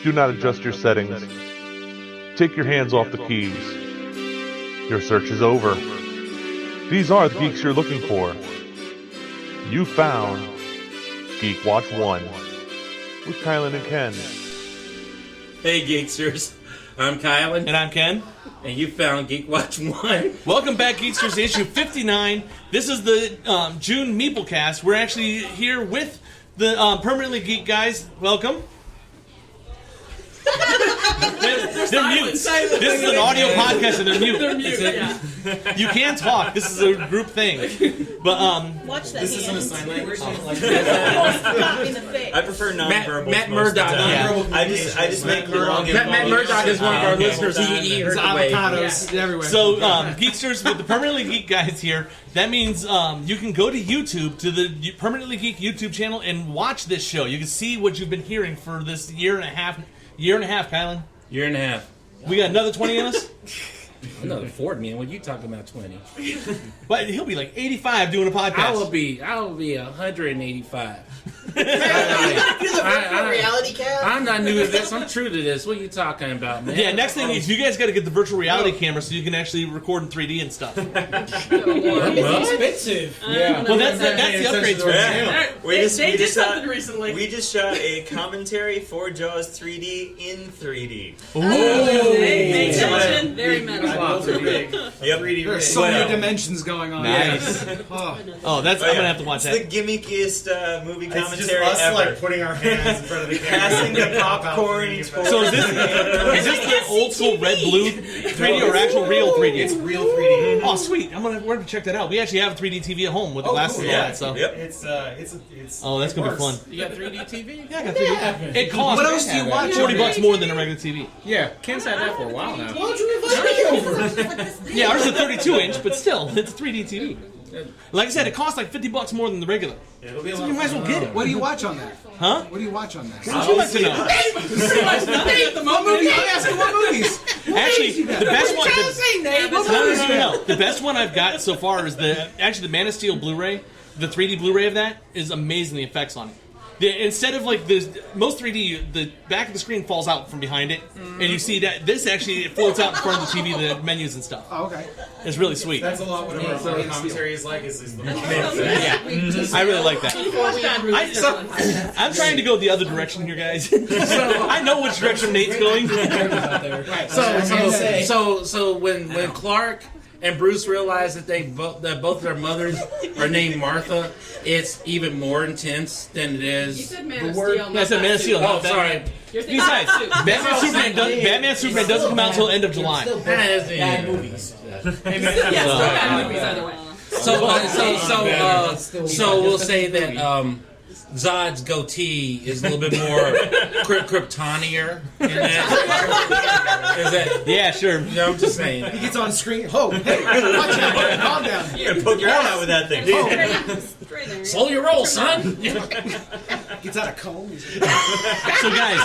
Do not adjust your settings. Take your hands off the keys. Your search is over. These are the geeks you're looking for. You found Geek Watch One with Kylan and Ken. Hey Geeksters, I'm Kylan. And I'm Ken. And you found Geek Watch One. Welcome back, Geeksters, to issue 59. This is the June Meeplecast. We're actually here with the Permanently Geek guys. Welcome. They're mute. This is an audio podcast and they're mute. They're mute, yeah. You can talk. This is a group thing. But Watch that. This isn't a sign language. I prefer non-verbal. Matt Murdock. Yeah. I just make the wrong. Matt Murdock is one of our listeners. He There's avocados everywhere. So, Geeksters, with the Permanently Geek guys here, that means you can go to YouTube, to the Permanently Geek YouTube channel, and watch this show. You can see what you've been hearing for this year and a half, Kylan. Year and a half. We got another 20 in us? Another Ford, man. What are you talking about, 20? But he'll be like 85 doing a podcast. I will be 185. You're the reality cast. I'm not new to this. I'm true to this. What are you talking about, man? Yeah, next thing is you guys got to get the virtual reality camera so you can actually record in 3D and stuff. It's expensive. Yeah. Well, that's the upgrade to it. They did something recently. We just shot a commentary for Jaws 3D in 3D. Pay attention. Very metal. Yep. There's so many dimensions going on. Nice. Oh, that's I'm gonna have to watch It's that. the gimmickiest movie It's commentary just us ever. like putting our hands in front of the camera. Passing the popcorn towards So is this the old school red blue 3D or actual real 3D? It's real 3D. Oh, sweet! We're gonna check that out. We actually have a 3D TV at home with the glasses cool. and all that. So Yep. It's oh, that's gonna be fun. You got 3D TV? Yeah, I got 3D. It costs What else do you watch? $40 more than a regular TV. Yeah. Ken's had that for a while now. Why don't you invite me over? Yeah, ours is a 32-inch, but still, it's a 3D TV. Like I said, it costs like $50 more than the regular. It'll be a So lot you might as well get it. What do you watch on that? Huh? What do you watch on that? What would you like to know? What movies? I'm asking what movies. Actually, the best one. What movies? No. The best one I've got so far is the Man of Steel Blu-ray. The 3D Blu-ray of that is amazing. The effects on it. Instead of like most 3D, the back of the screen falls out from behind it, and you see that this actually it floats out in front of the TV, the menus and stuff. Oh, okay. It's really sweet. That's a lot what our commentary is like. Is the I really like that. I'm trying to go the other direction here, guys. So I know which direction Nate's going. So when Clark and Bruce realize that both their mothers are named Martha, it's even more intense than it is. You said Man of Steel. Yeah, I said Man of Steel. Oh, sorry. Besides, Batman Superman doesn't come out until end of July. Bad movies. Yes, bad movies either way. So we'll say that Zod's goatee is a little bit more Kryptonier in that. Is that? Yeah, sure. No, I'm just saying. He gets on screen. Oh, hey, watch out. Calm down. You're gonna poke your eye out with that thing. Straight there. Slow your roll, son. Gets out of comb. So, guys,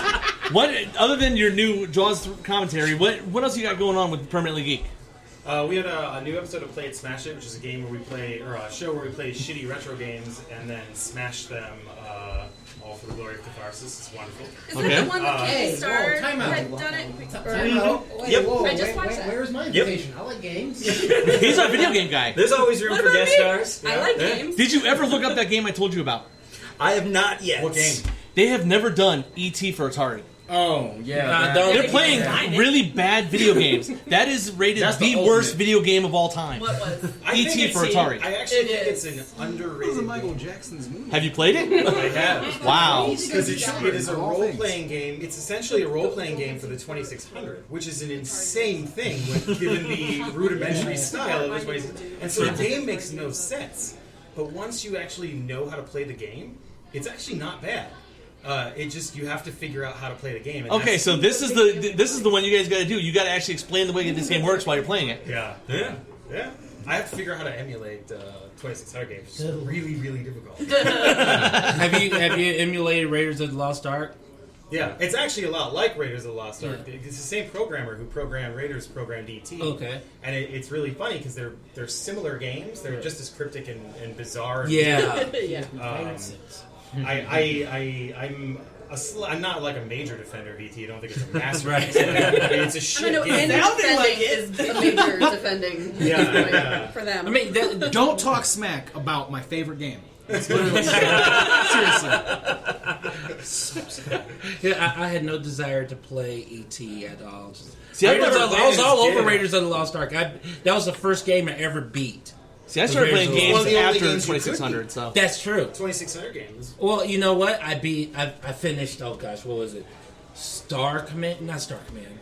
what other than your new Jaws commentary, what else you got going on with Permanently Geek? We had a new episode of Play It Smash It, which is a game where we play, or a show where we play shitty retro games and then smash them all for the glory of catharsis. It's wonderful. Is that the one that Kickstarter time out. had done it? Yep. I just watched that. Where's my invitation? I like games. He's a video game guy. There's always room What for about guest me? stars. I like games. Did you ever look up that game I told you about? I have not yet. What game? They have never done E.T. for Atari. Oh, yeah. They're playing really bad video games. That is rated the worst video game of all time. What was? E.T. for Atari. I actually think is. it's an This underrated is Michael game. Jackson's movie. Have you played it? I have. Wow. Because it is a role-playing game. It's essentially a role-playing game for the 2600, which is an insane thing given the rudimentary style of the 2600. And so the game makes no sense. But once you actually know how to play the game, it's actually not bad. You have to figure out how to play the game. And Okay, so this is the one you guys got to do. You got to actually explain the way this game works while you're playing it. Yeah. I have to figure out how to emulate 2600 games. It's really, really difficult. Have you emulated Raiders of the Lost Ark? Yeah, it's actually a lot like Raiders of the Lost Ark. Yeah. It's the same programmer who programmed Raiders, programmed E.T. Okay. And it's really funny because they're similar games. They're just as cryptic and bizarre. Yeah. Yeah. I'm not like a major defender of ET. I don't think it's a master. Right. It's a I shit don't know, game. any sounded defending like it. is a major defending Yeah. for them. I mean, Don't talk smack about my favorite game. That's literally seriously. yeah, I had no desire to play ET at all. See, I I never was all over Yeah. Raiders of the Lost Ark. That was the first game I ever beat. See, I started playing games One of the only after games you could 2600, so. That's true. 2600 games. Well, you know what? I finished. Oh gosh, what was it? Star Command? Not Star Command.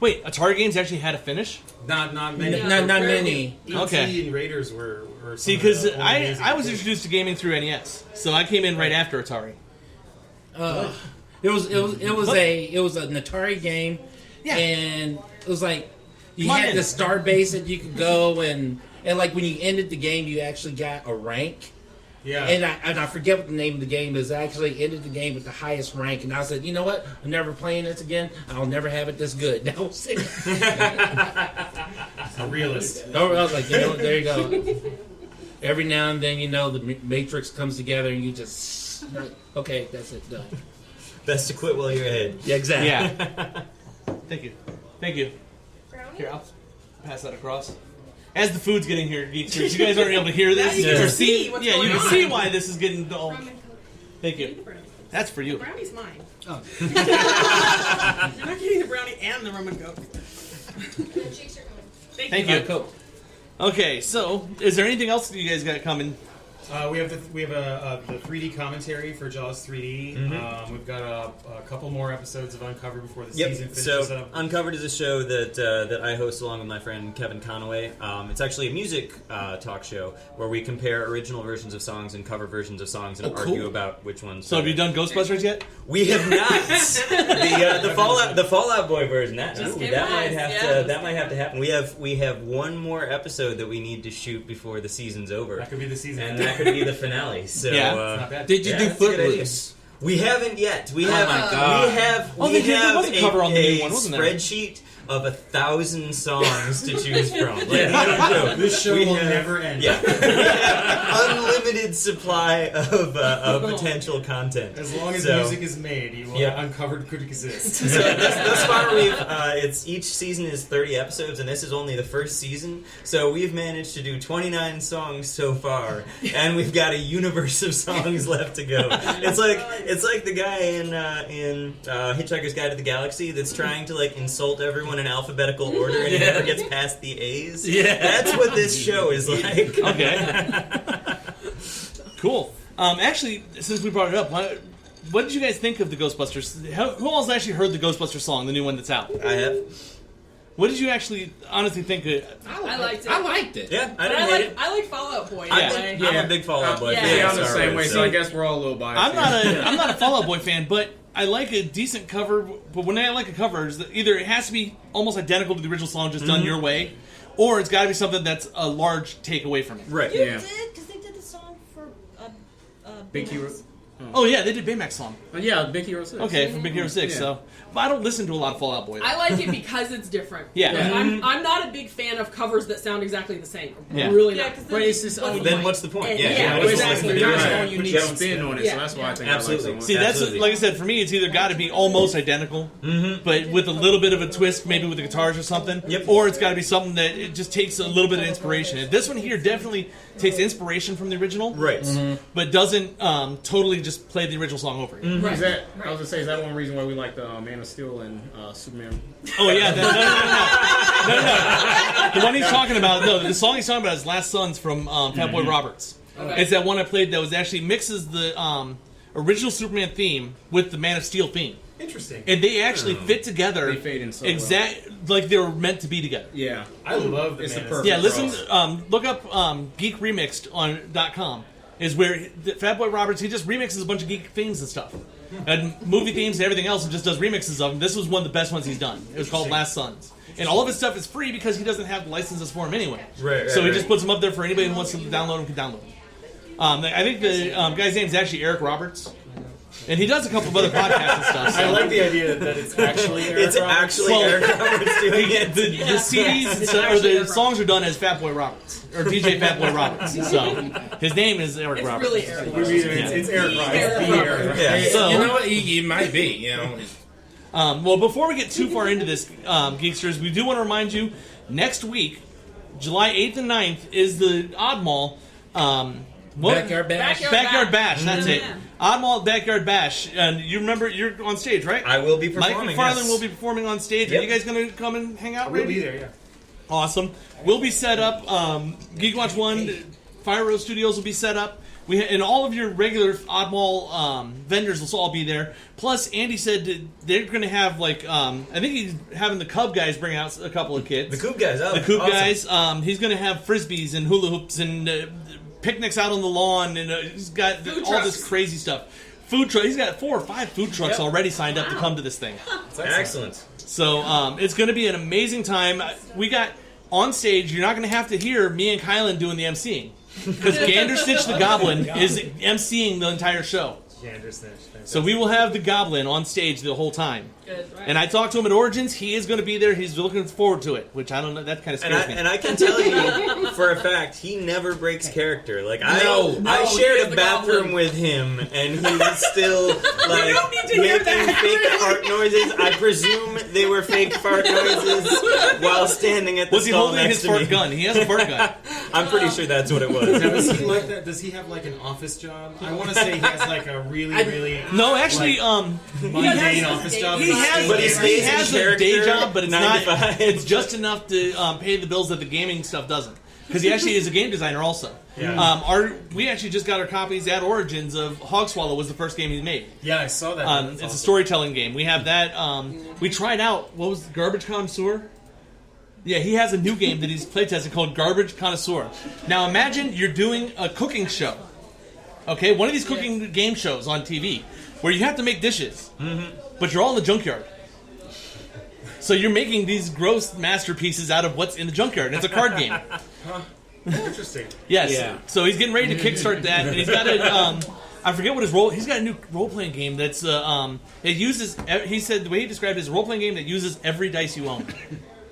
Wait, Atari games actually had a finish? Not many. Not many. ET Okay. and Raiders were See, some of because the only amazing I was games. introduced to gaming through NES, so I came in right after Atari. It was an Atari game, Yeah. and it was like you Come on had in. the star base that you could go and like when you ended the game, you actually got a rank. Yeah. And I forget what the name of the game is. I actually ended the game with the highest rank, and I said, you know what? I'm never playing this again. I'll never have it this good. That was it. a realist. I was like, you know, there you go. Every now and then, you know, the Matrix comes together, and you just okay, that's it, done. Best to quit while you're ahead. Yeah, exactly. Yeah. Thank you. Here, I'll pass that across. As the food's getting here, geeksters, you guys aren't able to hear this Now you can or see what's Yeah, you going can on. see why this is getting all. Rum and Coke. Thank Eat you. the brownies. That's for you. The brownie's mine. Oh. You're not getting the brownie and the rum and coke. Thank you. Cool. Okay, so is there anything else that you guys got coming? We have the 3D commentary for Jaws 3D. We've got a couple more episodes of Uncovered before the season finishes So up. Uncovered is a show that I host along with my friend Kevin Conaway. It's actually a music talk show where we compare original versions of songs and cover versions of songs and argue about which ones. So have you done Ghostbusters yet? We have not. the Fallout Boy version. That might have to happen. We have one more episode that we need to shoot before the season's over. That could be the season. And that could be the finale. So, Yeah. Not bad. Did you do that's a good idea. Footloose? We haven't yet. We my God. have Oh, there was a cover on the new one, wasn't there? spreadsheet of 1,000 songs to choose from. Like, no joke. This show We will have- never end. Yeah, we have unlimited supply of potential content. As long as So- music is made, Uncovered could exist. So thus far, it's each season is 30 episodes, and this is only the first season. So we've managed to do 29 songs so far, and we've got a universe of songs left to go. It's like the guy in Hitchhiker's Guide to the Galaxy that's trying to like insult everyone in alphabetical order, and he never gets past the A's. Yeah. That's what this show is like. Okay. Cool. Actually, since we brought it up, what did you guys think of the Ghostbusters? Who else actually heard the Ghostbusters song, the new one that's out? I have. What did you actually honestly think of it? I liked it. I liked it. Yeah, But I didn't hate it. I like Fallout Boy. Yeah. I'm a big Fallout Boy Yeah. fan. Yeah, I'm the so same way, it's- so I guess we're all a little biased. I'm not a Fall Out Boy fan, but I like a decent cover. But when I like a cover, either it has to be almost identical to the original song, just done your way, or it's got to be something that's a large takeaway from it. Right. You Yeah. did, because they did the song for Big Hero. Oh yeah, they did Baymax song. Yeah, Big Hero 6. Okay, from Big Hero 6. Yeah. So, but I don't listen to a lot of Fall Out Boy. I like it because it's different. Yeah. Like, I'm not a big fan of covers that sound exactly the same. Yeah. Really Yeah, not. 'cause But it's just only Then what's the point? Yeah, Yeah, exactly. exactly. There's Right. no unique Put your spin on it, Yeah. so that's why I think Absolutely. I like it so See, much. that's Absolutely. like I said. For me, it's either got to be almost identical, but with a little bit of a twist, maybe with the guitars or something. Yep. Or it's got to be something that it just takes a little bit of inspiration. This one here definitely takes inspiration from the original, Right. but doesn't totally just play the original song over it. Right. Is that, I was gonna say, is that one reason why we like the Man of Steel and Superman? Oh yeah, no. The one he's talking about, the song he's talking about is "Last Sons" from Fatboy Roberts. Okay. It's that one I played that was actually mixes the original Superman theme with the Man of Steel theme. Interesting. And they actually fit together. They fade in so well. like they were meant to be together. Yeah. I love the It's the Man. perfect Yeah, listen, cross. look up Geek Remixed on .com is where Fatboy Roberts, he just remixes a bunch of geek themes and stuff. And movie themes and everything else, and just does remixes of them. This was one of the best ones he's done. It was called Last Sons. And all of his stuff is free because he doesn't have licenses for them anyway. Right, So he right. just puts them up there for anybody who wants to download them can download them. I think the guy's name is actually Eric Roberts. And he does a couple of other podcasts and stuff. So. I like the idea that it's actually Eric It's Roberts. actually Eric Roberts doing it. The CDs and stuff, or the songs are done as Fatboy Roberts or DJ Fatboy Roberts. So his name is Eric Roberts. Really Eric. It's Eric Roberts. Yeah. So, You know what? He might be. You know. well, before we get too far into this, Geeksters, we do want to remind you next week, July 8th and 9th, is the Oddmall. Backyard Bash. Backyard Bash. That's it. Yeah. Oddmall Backyard Bash. And you remember, you're on stage, right? I will be Mike performing. McFarlane yes. will be performing on stage. Yep. Are you guys going to come and hang out? We'll Randy? be there, yeah. Awesome. We'll be set up. Geek Watch One, Fire Road Studios will be set up. And all of your regular Oddmall vendors will all be there. Plus, Andy said that they're going to have, like, I think he's having the Cub guys bring out a couple of kids. The Coop guys. Oh, The Coop awesome. guys. He's going to have Frisbees and hula hoops and picnics out on the lawn. And he's got all this crazy stuff. Food truck. He's got 4 or 5 food trucks already signed up to come to this thing. Excellent. So it's going to be an amazing time. We got on stage. You're not going to have to hear me and Kylan doing the emceeing because Gander Stitch the Goblin is emceeing the entire show. So we will have the Goblin on stage the whole time. Good, right. And I talked to him at Origins. He is going to be there. He's looking forward to it, which I don't know. That kind of scares me. And I can tell you for a fact, he never breaks character. Like I No, shared he is a the bathroom Goblin. with him, and he was still like don't need to hear making that. fake fart noises. I presume they were fake fart noises while standing at the Was he stall holding next his to fart me. gun? He has a fart gun. I'm pretty sure that's what it was. Now, is he like that? Does he have like an office job? I want to say he has like a really No, actually, mundane office job. he has, But he he stays in has a character day job, but it's 9 not. to 5. It's just enough to pay the bills that the gaming stuff doesn't. Because he actually is a game designer also. Yeah. We actually just got our copies at Origins of Hogswallow was the first game he made. Yeah, I saw that. That's It's a awesome. storytelling game. We have that. We tried out, what was Garbage Connoisseur? Yeah, he has a new game that he's playtesting called Garbage Connoisseur. Now imagine you're doing a cooking show. Okay, one of these cooking game shows on TV where you have to make dishes, but you're all in the junkyard. So you're making these gross masterpieces out of what's in the junkyard. And it's a card game. Interesting. Yes. Yeah. So he's getting ready to kickstart that, and he's got a. I forget what his role. He's got a new role playing game that's. It uses. He said the way he described it is a role playing game that uses every dice you own.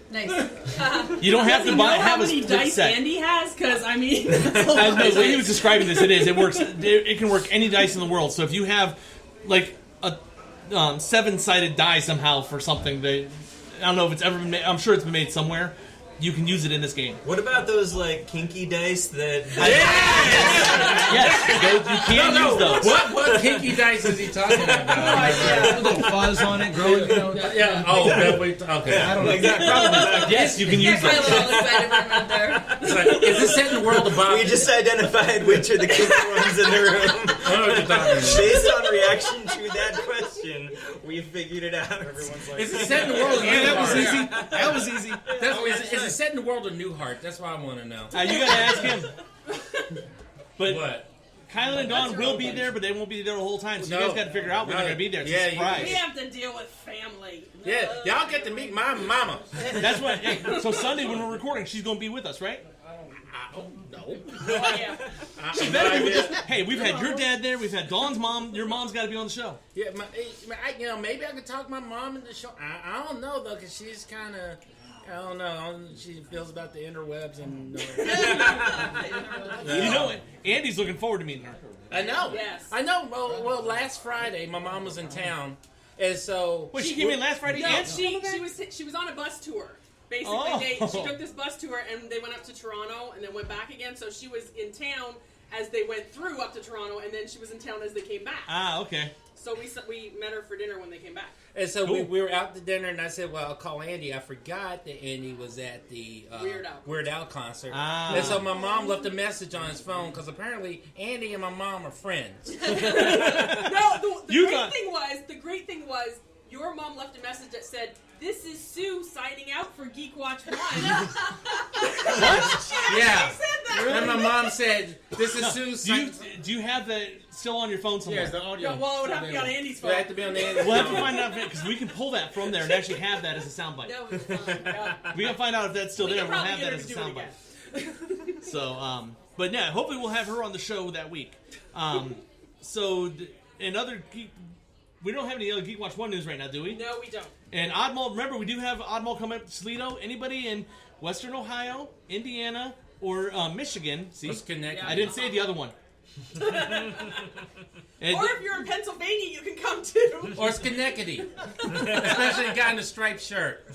Nice. You don't have to Know buy. how Have a many split dice set. Andy has? Because I mean, The way he was describing this, it works. It can work any dice in the world. So if you have like a 7-sided die somehow for something that I don't know if it's ever been made. I'm sure it's been made somewhere. You can use it in this game. What about those like kinky dice that? Yes, you can use those. What kinky dice is he talking about? A little fuzz on it, growing. Yeah. Oh, no, wait, okay. I don't know. Yes, you can use Kylan those. all excited for him out there. It's like, is this set in the world of Bob? We just identified which are the kinky ones in the room. I don't know what you're talking about. Based on reaction to that question, we figured it out. Is it set in the world of Yeah, that was Newhart? easy. That was easy. Is it set in the world of Newhart? That's what I want to know. You gotta ask him. But What? Kylan and Dawn will be there, but they won't be there the whole time. So you guys got to figure out when they're gonna be there. It's a surprise. we have to deal with family. Yeah, y'all get to meet my mama. That's what. Hey, so Sunday when we're recording, she's gonna be with us, right? No. Oh yeah. She better be with us. Hey, we've had your dad there. We've had Dawn's mom. Your mom's got to be on the show. Yeah, maybe I could talk my mom into the show. I don't know though, because she's kind of. I don't know. She feels about the interwebs and. You know it. Andy's looking forward to meeting her. I know. Yes. I know. Well, last Friday my mom was in town, and so. Wait, she came in last Friday. No, and she was on a bus tour. Basically, Oh. she took this bus tour and they went up to Toronto and then went back again. So she was in town as they went through up to Toronto, and then she was in town as they came back. Ah, okay. So we met her for dinner when they came back. And so Cool. we were out to dinner, and I said, "Well, I'll call Andy." I forgot that Andy was at the Weird Al. concert, Ah. and so my mom left a message on his phone because apparently Andy and my mom are friends. No, the great thing was your mom left a message that said, "This is Sue signing out for Geek Watch One." Yeah. And my mom said, "This is Sue's." Do you have that still on your phone somewhere? Yeah, the audio. Well, it would have to be on Andy's phone. I have to be on the end. We'll have to find out because we can pull that from there and actually have that as a soundbite. No, it's fine. Yeah. We gotta find out if that's still We there. can We'll probably have get that her as a to do it soundbite. again. So, but yeah, hopefully we'll have her on the show that week. So other geek. We don't have any other Geek Watch One news right now, do we? No, we don't. And Oddmall, remember, we do have Oddmall coming up to Toledo. Anybody in Western Ohio, Indiana, or Michigan? See, I didn't say the other one. Or if you're in Pennsylvania, you can come too. Or Schenectady. Especially the guy in the striped shirt.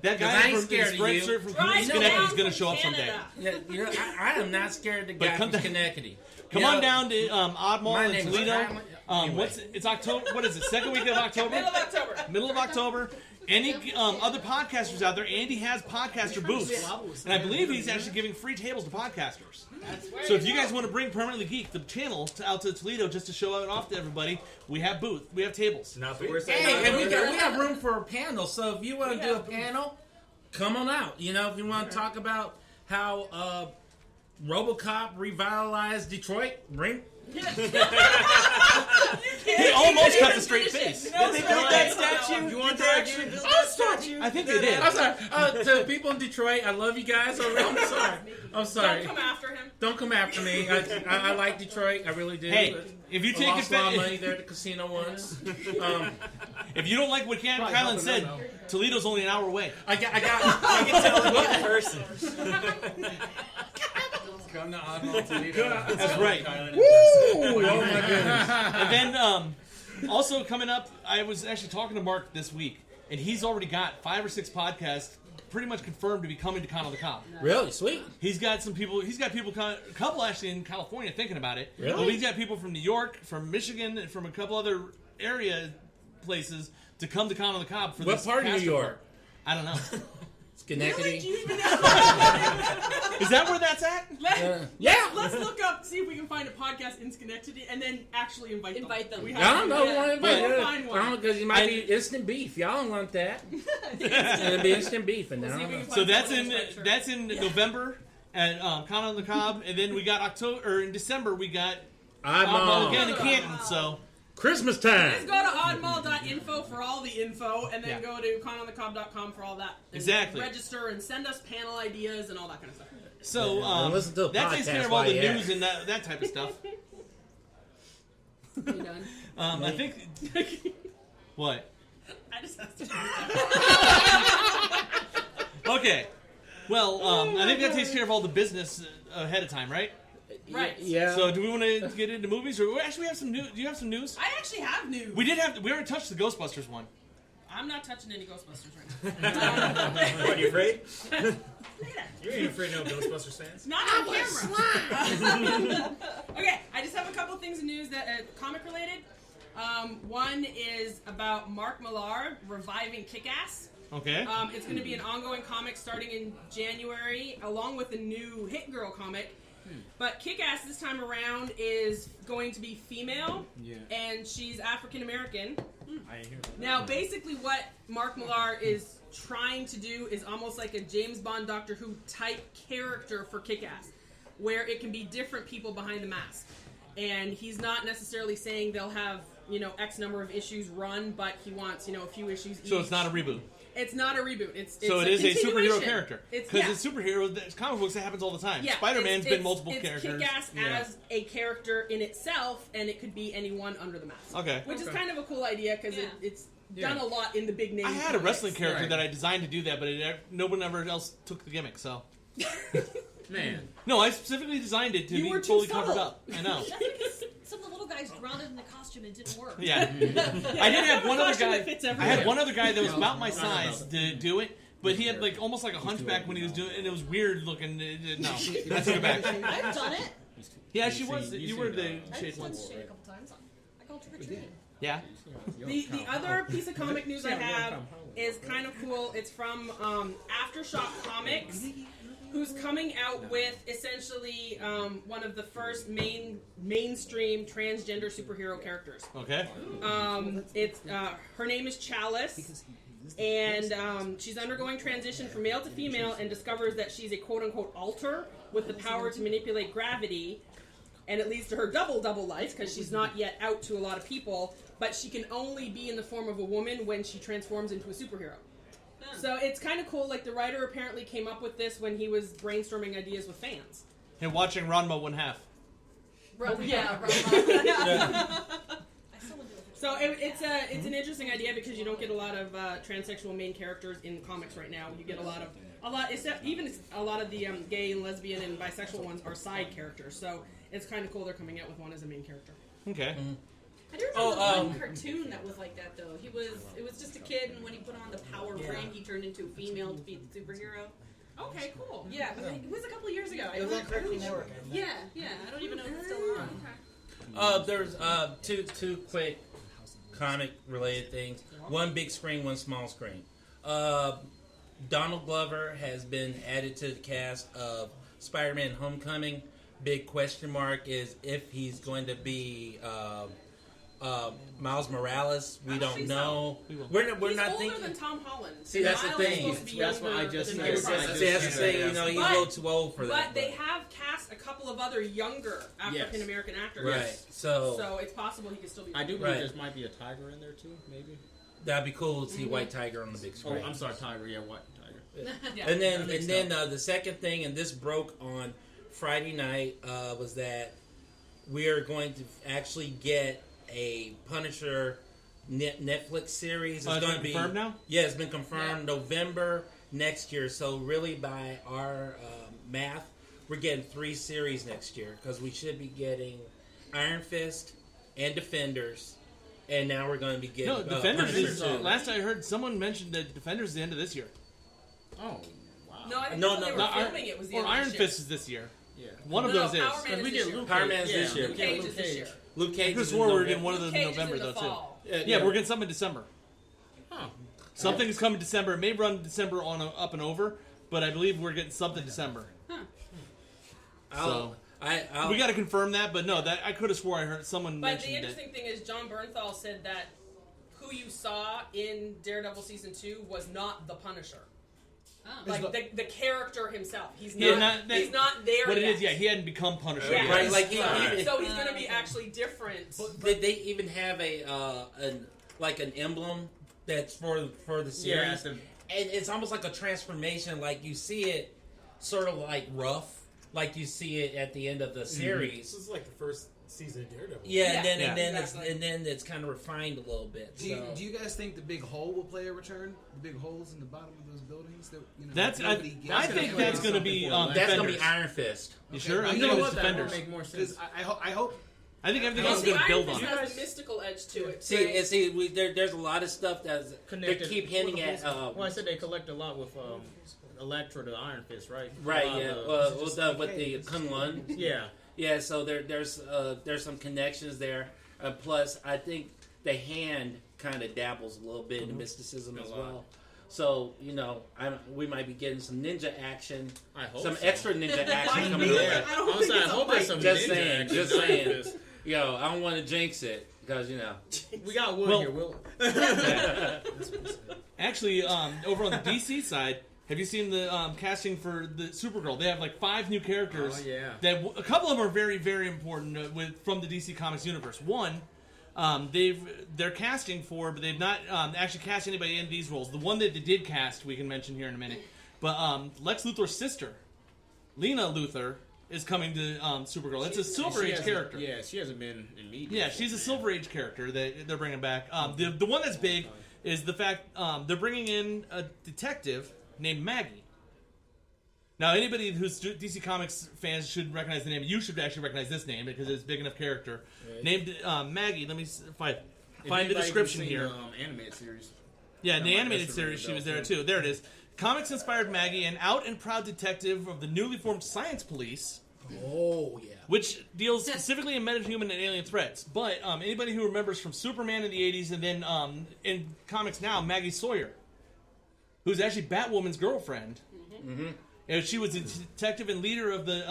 That guy from the striped shirt from Schenectady is going to show up someday. Yeah, I am not scared of the guy from Schenectady. Come on down to Oddmall in Toledo. Anyway. It's October. What is it? Second week of October. Middle of October. Any other podcasters out there? Andy has podcaster booths, and I believe he's actually giving free tables to podcasters. So if you guys want to bring Permanently Geek, the channel, out to Toledo just to show it off to everybody, we have tables. Not the worst. Hey, and we have room for a panel. So if you want to do a panel, come on out. You know, if you want to talk about how RoboCop revitalized Detroit, bring. He almost cut the straight face. Did they build that statue? You want to actually build that statue? I think they did. I'm sorry. To people in Detroit, I love you guys. I'm sorry. Don't come after him. Don't come after me. I like Detroit. I really do. Hey, if you take I lost a lot of offense, money there at the casino once. if you don't like what Ken and Kylan said, Toledo's only an hour away. I can Tell one person. Come to Oddmall Toledo. That's right. Oh my goodness. And then also coming up, I was actually talking to Mark this week, and he's already got 5 or 6 podcasts pretty much confirmed to be coming to Con on the Cob. Really? Sweet. He's got some people. He's got people. A couple actually in California thinking about it. Really? But he's got people from New York, from Michigan, and from a couple other area places to come to Con on the Cob for What this. part of New caster York? part. I don't know. Schenectady. Is that where that's at? Yeah. Let's look up, see if we can find a podcast in Schenectady, and then actually invite them. We have I don't to. know. We'll find one. Because it might be instant beef. Y'all don't want that. It'll be instant beef, and See if we then can find So that's someone in who's like, that's in November at Con on the Cob, and then we got October or in December we got Oddball again in Canton. So Christmas Just time. go to oddmall.info for all the info, and then go to cononthecob.com for all that. And Exactly. Register and send us panel ideas and all that kind of stuff. so listen to a that takes podcast care of all while the you're news and that type of stuff. You done? I think what? I just asked you. Okay. Well, I think that takes care of all the business ahead of time, right? Right. Yeah. So, do we want to get into movies, or actually we have some news? Do you have some news? I actually have news. We already touched the Ghostbusters one. I'm not touching any Ghostbusters right now. What, you afraid? You ain't afraid of no Ghostbusters fans? Not on camera. Okay, I just have a couple things in news that comic related. One is about Mark Millar reviving Kick-Ass. Okay. It's going to be an ongoing comic starting in January, along with a new Hit Girl comic. But Kick-Ass this time around is going to be female, and she's African American. I hear that. Now, basically, what Mark Millar is trying to do is almost like a James Bond Doctor Who type character for Kick-Ass, where it can be different people behind the mask. And he's not necessarily saying they'll have, X number of issues run, but he wants, a few issues each. So it's not a reboot. It's not a reboot. It's So it is a superhero continuation. character. It's superhero. It's comic books. That happens all the time. Yeah, Spider-Man's been multiple it's characters. Kick-Ass as a character in itself, and it could be anyone under the mask. Okay. Which is kind of a cool idea because it's done a lot in the big name. I had a wrestling comics. character that I designed to do that, but no one ever else took the gimmick. So. Man. No, I specifically designed it to You be were too fully subtle. covered up. I know. That's because some of the little guys drowned in the costume and it didn't work. Yeah. I did have one other costume guy. that fits I everywhere. had one other guy that was about my size to do it, but he had almost like a hunchback when he was doing it, and it was weird looking. No, I took it back. I've done it. Yeah, she was. You were the I've shade done once. shade a couple times. I called trick or treating. Yeah. The other piece of comic news I have is kind of cool. It's from Aftershock Comics, who's coming out with essentially one of the first mainstream transgender superhero characters. Okay. It's her name is Chalice, and she's undergoing transition from male to female and discovers that she's a quote-unquote alter with the power to manipulate gravity. And it leads to her double life because she's not yet out to a lot of people, but she can only be in the form of a woman when she transforms into a superhero. So it's kind of cool. Like, the writer apparently came up with this when he was brainstorming ideas with fans. And watching Ranma 1/2. Yeah, So it's an interesting idea because you don't get a lot of transsexual main characters in comics right now. You get a lot. Even a lot of the gay and lesbian and bisexual ones are side characters. So it's kind of cool they're coming out with one as a main character. Okay. I do remember one cartoon that was like that though. It was just a kid, and when he put on the power ring, he turned into a female to be the superhero. Okay, cool. Yeah, but it was a couple of years ago. It was on Cartoon Network. Yeah. I don't even know if it's still on. There's two quick comic related things. One big screen, one small screen. Donald Glover has been added to the cast of Spider-Man: Homecoming. Big question mark is if he's going to be Miles Morales. We don't know. We're He's not older thinking. than Tom Holland. See, that's the Miles is thing. supposed to be That's what I younger just than said. Peter Parker. See, that's the thing. You know, he's a little too old for that. But they have cast a couple of other younger African American actors. Right. So it's possible he could still be. I do believe Right. there might be a tiger in there too, maybe. that'd be cool to see White Tiger on the big Oh, screen. I'm sorry, tiger. Yeah, white tiger. Yeah. And then the second thing, and this broke on Friday night, was that we are going to actually get a Punisher Netflix series. It's going to be confirmed now. Yeah, it's been confirmed November next year. So really, by our math, we're getting 3 series next year because we should be getting Iron Fist and Defenders, and now we're going to be getting No, Defenders Punisher is. too. Last I heard, someone mentioned that Defenders is the end of this year. Oh, wow. No, I think No, when they no, were Not filming it was the or end of Iron this year. Fist is this year. Yeah. One of No, those is. Power Man is we this get year. Luke Power Cage. Man's Yeah, this year. we Luke get Cage Luke is this Cage. year. Luke Cage I could is in swore we were November. getting one of those Luke in Cage is November in the though too. fall. Yeah, we're getting some in December. Huh. Something's coming December. It may run December on up and over, but I believe we're getting something December. So we got to confirm that, but no, that I could have swore I heard someone But the mentioned it. interesting thing is John Bernthal said that who you saw in Daredevil Season 2 was not the Punisher. Oh. Like the character himself. He's Yeah, not he's not there What yet. it is, yeah, he hadn't become Punisher Yeah. yet. Right, like So he's going to be actually different. Did they even have an emblem that's for the series? Yeah, And it's almost like a transformation. Like you see it, sort of like rough, like you see it at the end of the series. This is like the first season of Daredevil. Yeah, Yeah. and then Exactly. it's kind of refined a little bit. Do you guys think the big hole will play a return? The big holes in the bottom of those buildings? That, That's I think that's going to be that's going to Defenders. be Iron Fist. You sure? I I'm know thinking what it's that Defenders. Make more sense. Because I hope. I think everything Well, else is see, going to build Iron on Fist it. has a mystical edge to it. See, there's a lot of stuff that's Connected. they keep hinting at. Well, I said they collect a lot with Electra, the Iron Fist, right? Right, A lot yeah. of With the Kunlun. yeah. Yeah, so there's some connections there. Plus, I think the hand kind of dabbles a little bit in mysticism as well. So we might be getting some ninja action, I hope some so. extra ninja action coming Yeah. over. I don't think Honestly, I it's a hope there's fight. some Just ninja saying, action. just Iron saying. Fist. Yo, I don't want to jinx it because We got wood Well- here. Will. Actually, over on the DC side, have you seen the casting for the Supergirl? They have like 5 new characters. Oh, yeah. That a couple of them are very, very important from the DC Comics universe. One, they're casting for, but they've not actually cast anybody in these roles. The one that they did cast, we can mention here in a minute. But Lex Luthor's sister, Lena Luthor, is coming to Supergirl. It's a Silver Age character. Yeah, she hasn't been in media. Yeah, she's a Silver Age character that they're bringing back. The one that's big is the fact they're bringing in a detective named Maggie. Now, anybody who's DC Comics fans should recognize the name. You should actually recognize this name because it's a big enough character. Right. Named Maggie. Let me find the Anybody description who's here. seen the animated series. Yeah, in the That might animated mess with series, me she was though, there too. too. There it is. Comics inspired Maggie, an out and proud detective of the newly formed Science Police, Oh yeah. which deals specifically in metahuman and alien threats. But anybody who remembers from Superman in the 80s and then in comics now, Maggie Sawyer, who's actually Batwoman's girlfriend. And she was a detective and leader of the,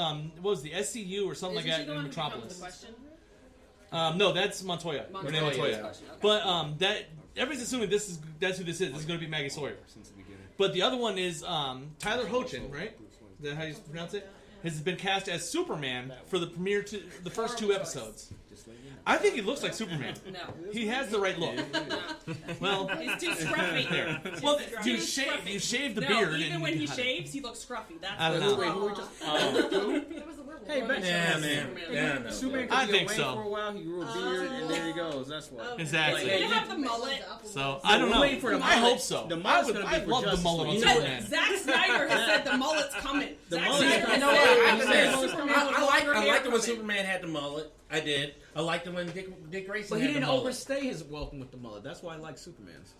what was the SCU or something Isn't like she that the in one who becomes Metropolis. the question? No, that's Montoya. Renee Montoya. Okay. But that everybody's assuming that's who this is. This is going to be Maggie Sawyer. But the other one is Tyler Hoechlin, right? Is that how you pronounce it? Has been cast as Superman for the the first 2 episodes. I think he looks like Superman. No. He has the right look. Well, He's too scruffy. well, Too you scruffy. shave the No, beard. even and when he you got it. shaves, he looks scruffy. That's I don't what's know. wrong. That was the werewolf. Hey, but Yeah, man. Yeah, no. Superman I could be a think Wayne so. for a while. He grew a beard, and there he goes. That's why. Exactly. They have the mullet. So I don't know. waiting for the I mullet. hope so. The I mullet's would. gonna be I for love the Justice mullet on League. Superman. Zack Snyder has said the mullet's coming. Zack mullet's Snyder coming. has No, said I Superman I with like longer hair it when coming. Superman had the mullet. I did. I liked it when Dick Grayson But he had the didn't mullet. overstay his welcome with the mullet. That's why I like Superman's.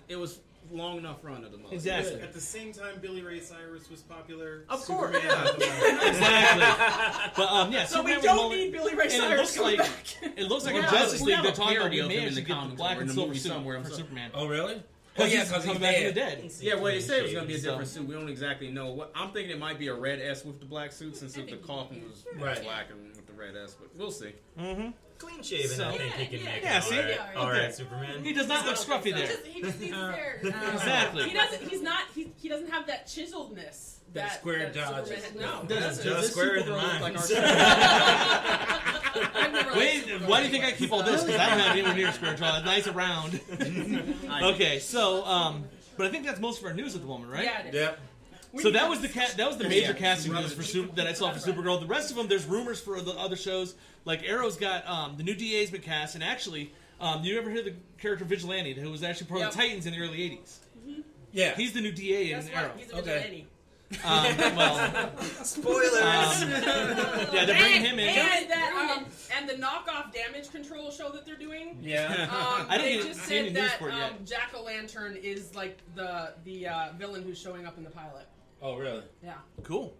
It was long enough run of the mullet. Exactly. At the same time, Billy Ray Cyrus was popular. Of course, Superman yeah. had the mullet. Exactly. But yeah, So we Superman with don't mullet- need Billy Ray and it Cyrus looks coming like back. it looks like We in have a- Justice we League have they're a talking about parody we of may him in actually the get the comics black or in and the silver movie suit somewhere. for Superman. Oh, really? Oh yeah, he's because coming he's back from the dead. dead. Yeah, well, they said it was going to be a So- different suit. We don't exactly know what. I'm thinking it might be a red S with the black suit since the coffin was Right. black and with the red S, but we'll see. Clean shaven, So- I think he can make Yeah, an see? alright Okay. Superman. He does not look scruffy there. He just needs his hair. Exactly. He doesn't. He's not. He doesn't have that chiseledness. That square jaw Superman just- had. No. That's just squarer than mine. I've never Wait, liked why do you think I keep all this? Because I don't have anywhere near square jaw. It's nice and round. Okay, so but I think that's most of our news at the moment, right? Yeah, it is. Yep. So that was the major casting news for that I saw for Supergirl. The rest of them, there's rumors for the other shows. Like Arrow's got the new DA's been cast, and actually, you ever hear the character Vigilante, who was actually part of the Titans in the early '80s? Yeah. He's the new DA in Guess Arrow. what? He's a Okay. vigilante. Well, Spoilers! yeah, they're bringing him in. And that and the knockoff damage control show that they're doing. Yeah. I They didn't just see any said news that for it yet. Jack-o'-lantern is like the villain who's showing up in the pilot. Oh, really? Yeah. Cool.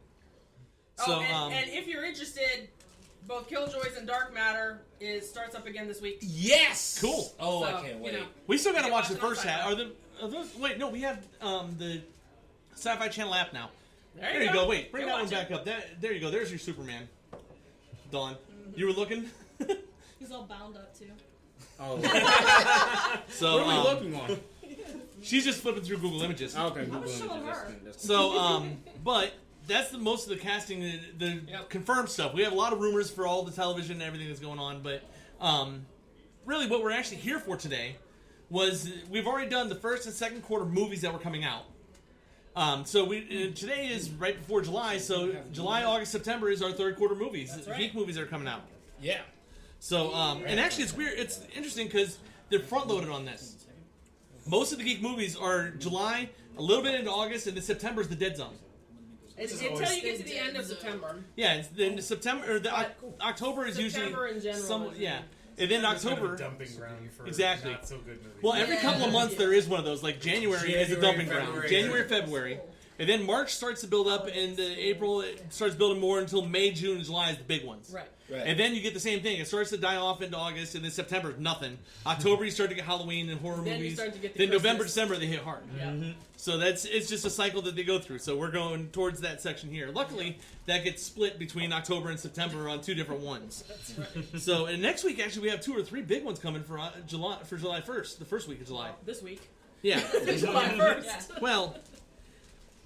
Oh, So, and if you're interested, both Killjoys and Dark Matter starts up again this week. Yes! Cool. Oh, So, I can't wait. you know. We still got to You watch watch the it on first half. Are those? Wait, no, we have the Sci-Fi Channel app now. There you go. Wait, bring Go that one watch back up. There you go. There's your Superman. Dawn, you were looking. He's all bound up too. Oh, So what are we looking on? she's just flipping through Google Images. Okay, Google was showing Images. her. That's- So, but that's most of the casting, the confirmed stuff. We have a lot of rumors for all the television and everything that's going on, but really what we're actually here for today was we've already done the first and second quarter movies that were coming out. So today is right before July, so July, August, September is our third quarter movies. Geek movies that are coming out. Yeah. So, and actually it's weird, it's interesting because they're front loaded on this. Most of the Geek movies are July, a little bit into August, and then September is the dead zone. Until you get to the end of September. Yeah, it's then September or October is September usually in general some, is- yeah, and then It's kind of October a dumping ground for Exactly. not so good movies. Well, every couple of months there is one of those. Like January is a January, dumping February. ground. January, February, and then March starts to build up, and April it starts building more until May, June, and July is the big ones. Right. Right. And then you get the same thing. It starts to die off into August, and then September is nothing. October you start to get Halloween and horror Then you movies. start to get the then November, Christmas. December they hit hard. Yeah. So it's just a cycle that they go through. So we're going towards that section here. Luckily, that gets split between October and September on two different ones. That's right. So and next week actually we have 2 or 3 big ones coming for July 1st, the first week of July. This week. Yeah. July 1st. Well,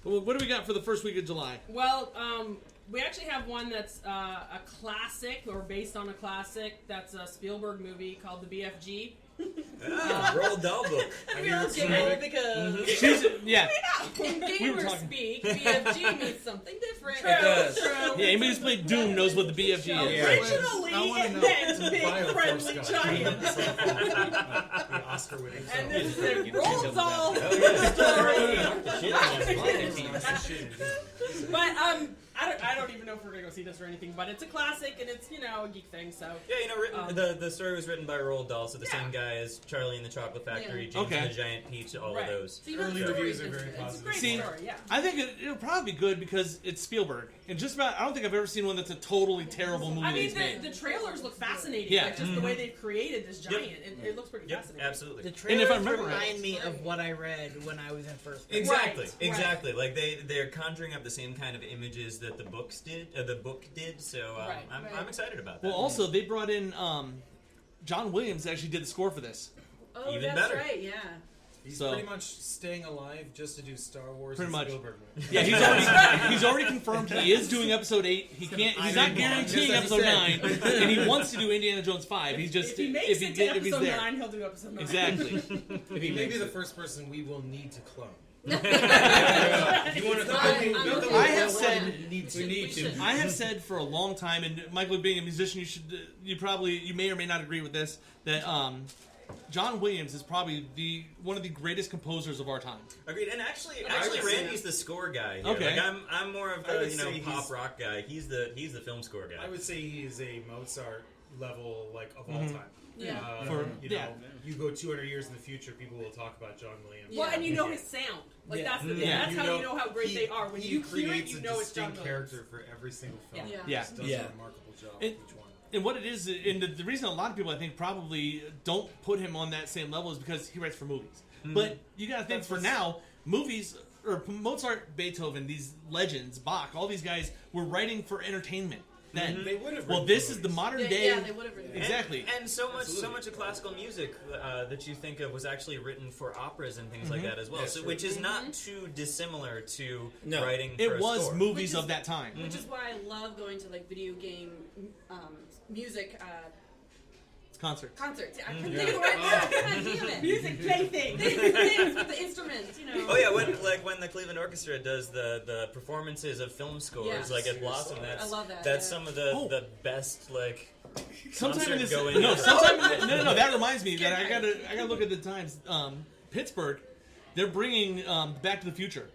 what do we got for the first week of July? Well, we actually have one that's a classic or based on a classic. That's a Spielberg movie called The BFG. Roald Dahl book. We all giggle because Yeah. in We were gamer talking- speak, BFG means something different. It does. Yeah, anybody who's played Doom knows what the BFG is. Originally, I wanna it know. meant big Fire friendly Force giant. the Oscar-winning And film. this is a Roald Dahl story. But I don't even know if we're gonna go see this or anything. But it's a classic and it's a geek thing. So Yeah, the story was written by Roald Dahl, so the same guy as Charlie and the Chocolate Factory, Yeah. James Okay. and the Giant Peach, all Right. of those. So you know Early the reviews story are is very good. it's a positive. great See, story. Yeah. I think it'll probably be good because it's Spielberg. And just about, I don't think I've ever seen one that's a totally terrible movie I that mean, he's made. the trailers look fascinating. Yeah. Like just the way they've created this giant, it looks pretty Yep, fascinating. absolutely. The And trailers if I remember remind right- me of what I read when I was in first grade. Exactly, Right, exactly. Like they're conjuring up the same kind of images that the book did. So Right. I'm excited about that. Well, also, they brought in John Williams actually did the score for this. Oh, Even that's better. right. Yeah. He's So- pretty much staying alive just to do Star Wars Pretty and much. Spielberg movies. Yeah, he's already confirmed he is doing episode 8. He's not guaranteeing Just as he episode said. 9, and he wants to do Indiana Jones 5. He's just if he makes it to if he's episode there. 9, he'll do episode 9. Exactly. He may be the first person we will need to clone. You want to? I have said we need to. I have said for a long time, and Michael, being a musician, you may or may not agree with this, that John Williams is probably one of the greatest composers of our time. Agreed. And actually, Randy's the score guy here. Okay. Like, I'm more of the pop rock guy. He's the film score guy. I would say he is a Mozart level of all time. Yeah. You go 200 years in the future, people will talk about John Williams. Well, and you know his sound. Like that's the thing. That's how you know how great they are. When you hear it, you know it's John Williams. Character for every single film. Yeah. He does a remarkable job. Each one. And what it is, and the reason a lot of people I think probably don't put him on that same level is because he writes for movies. But you got to think for now, movies or Mozart, Beethoven, these legends, Bach, all these guys were writing for entertainment. Then, they would have. Well, this is the modern day. Yeah, they would have written. Exactly. And so much of classical music that you think of was actually written for operas and things like that as well. Yeah, so, sure. which is not too dissimilar to writing. For It was score. movies of that time. Which is why I love going to like video game music Concerts. concerts. I couldn't think of the right word. God damn it. Music plaything. Things with the instruments, Oh yeah, when the Cleveland Orchestra does the performances of film scores, Yes. like at Blossom, I love that, that's yeah. some of the best Sometime in this, going. no. That reminds me that I gotta look at the times. Pittsburgh, they're bringing Back to the Future,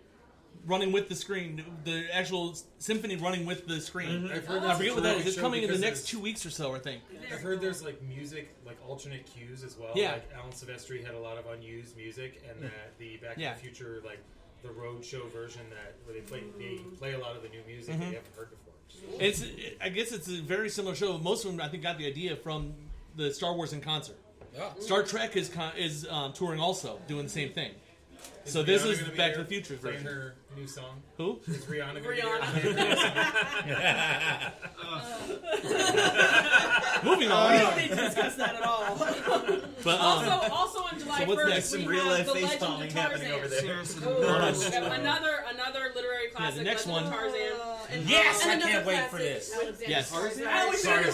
running with the screen, the actual symphony running with the screen. I've heard I forget what that is. It's show coming in the because next 2 weeks or so, I think. I've heard there's like music, like alternate cues as well. Yeah. Like Alan Silvestri had a lot of unused music, and that the Back to the Future, like the road show version where they play a lot of the new music that you haven't heard before. I guess it's a very similar show. Most of them, I think, got the idea from the Star Wars in concert. Oh. Star Trek is touring also, doing the same thing. So this is Back to the Future playing version. her new song. Who? Is Rihanna going to Moving on. We don't need to discuss that at all. But, also on July what's 1st, next? we Some real have life The face Legend palming of happening over Tarzan. there. Another literary classic, the next Legend of one. Tarzan. Yes, I And can't another wait for classic, this. Alexander Yes. Skarsgård. Alexander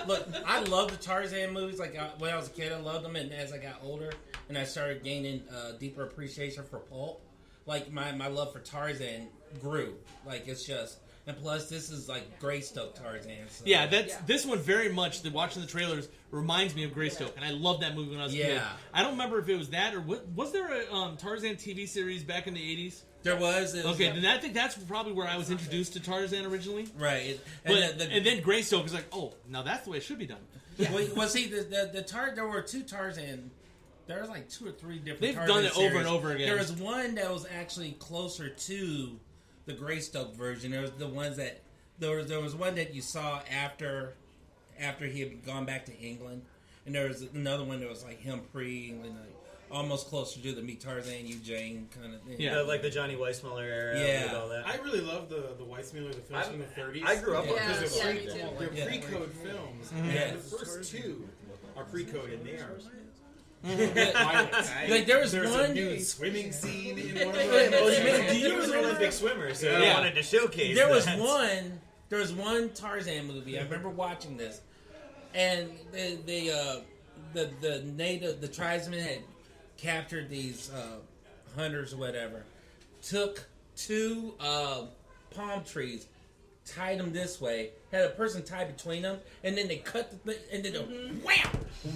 Skarsgård. I love the Tarzan movies. Like when I was a kid, I loved them, and as I got older, and I started gaining deeper appreciation for pulp, like my love for Tarzan grew. Like it's just, and plus this is like Greystoke Tarzan. So. Yeah, this one very much. Watching the trailers reminds me of Greystoke, and I loved that movie when I was a kid. I don't remember if it was that or was there a Tarzan TV series back in the 80s? There was. Okay, then I think that's probably where I was introduced to Tarzan originally. Right, and then Greystoke is like, oh, now that's the way it should be done. Well, see, there were two Tarzan. There was like 2 or 3 different. They've Tarzan done it series. over and over again. There was one that was actually closer to the Greystoke version. There was the ones that there was one that you saw after he had gone back to England, and there was another one that was like him pre-England, like almost closer to the Meet Tarzan, You Jane kind of thing. Yeah, like the Johnny Weissmuller era. Yeah. With all that. I really love the Weissmuller, the films from the 30s. I grew up on because Yeah, they're me too. they're pre-code films. Yeah. And the first 2 are pre-coded. They are. Like there's a one new swimming scene in one of He was an Olympic swimmer, so I wanted to showcase. There was one Tarzan movie. I remember watching this, and the tribesmen had captured these hunters or whatever, took 2 palm trees, tied them this way, had a person tied between them, and then they cut the thing, and then wham,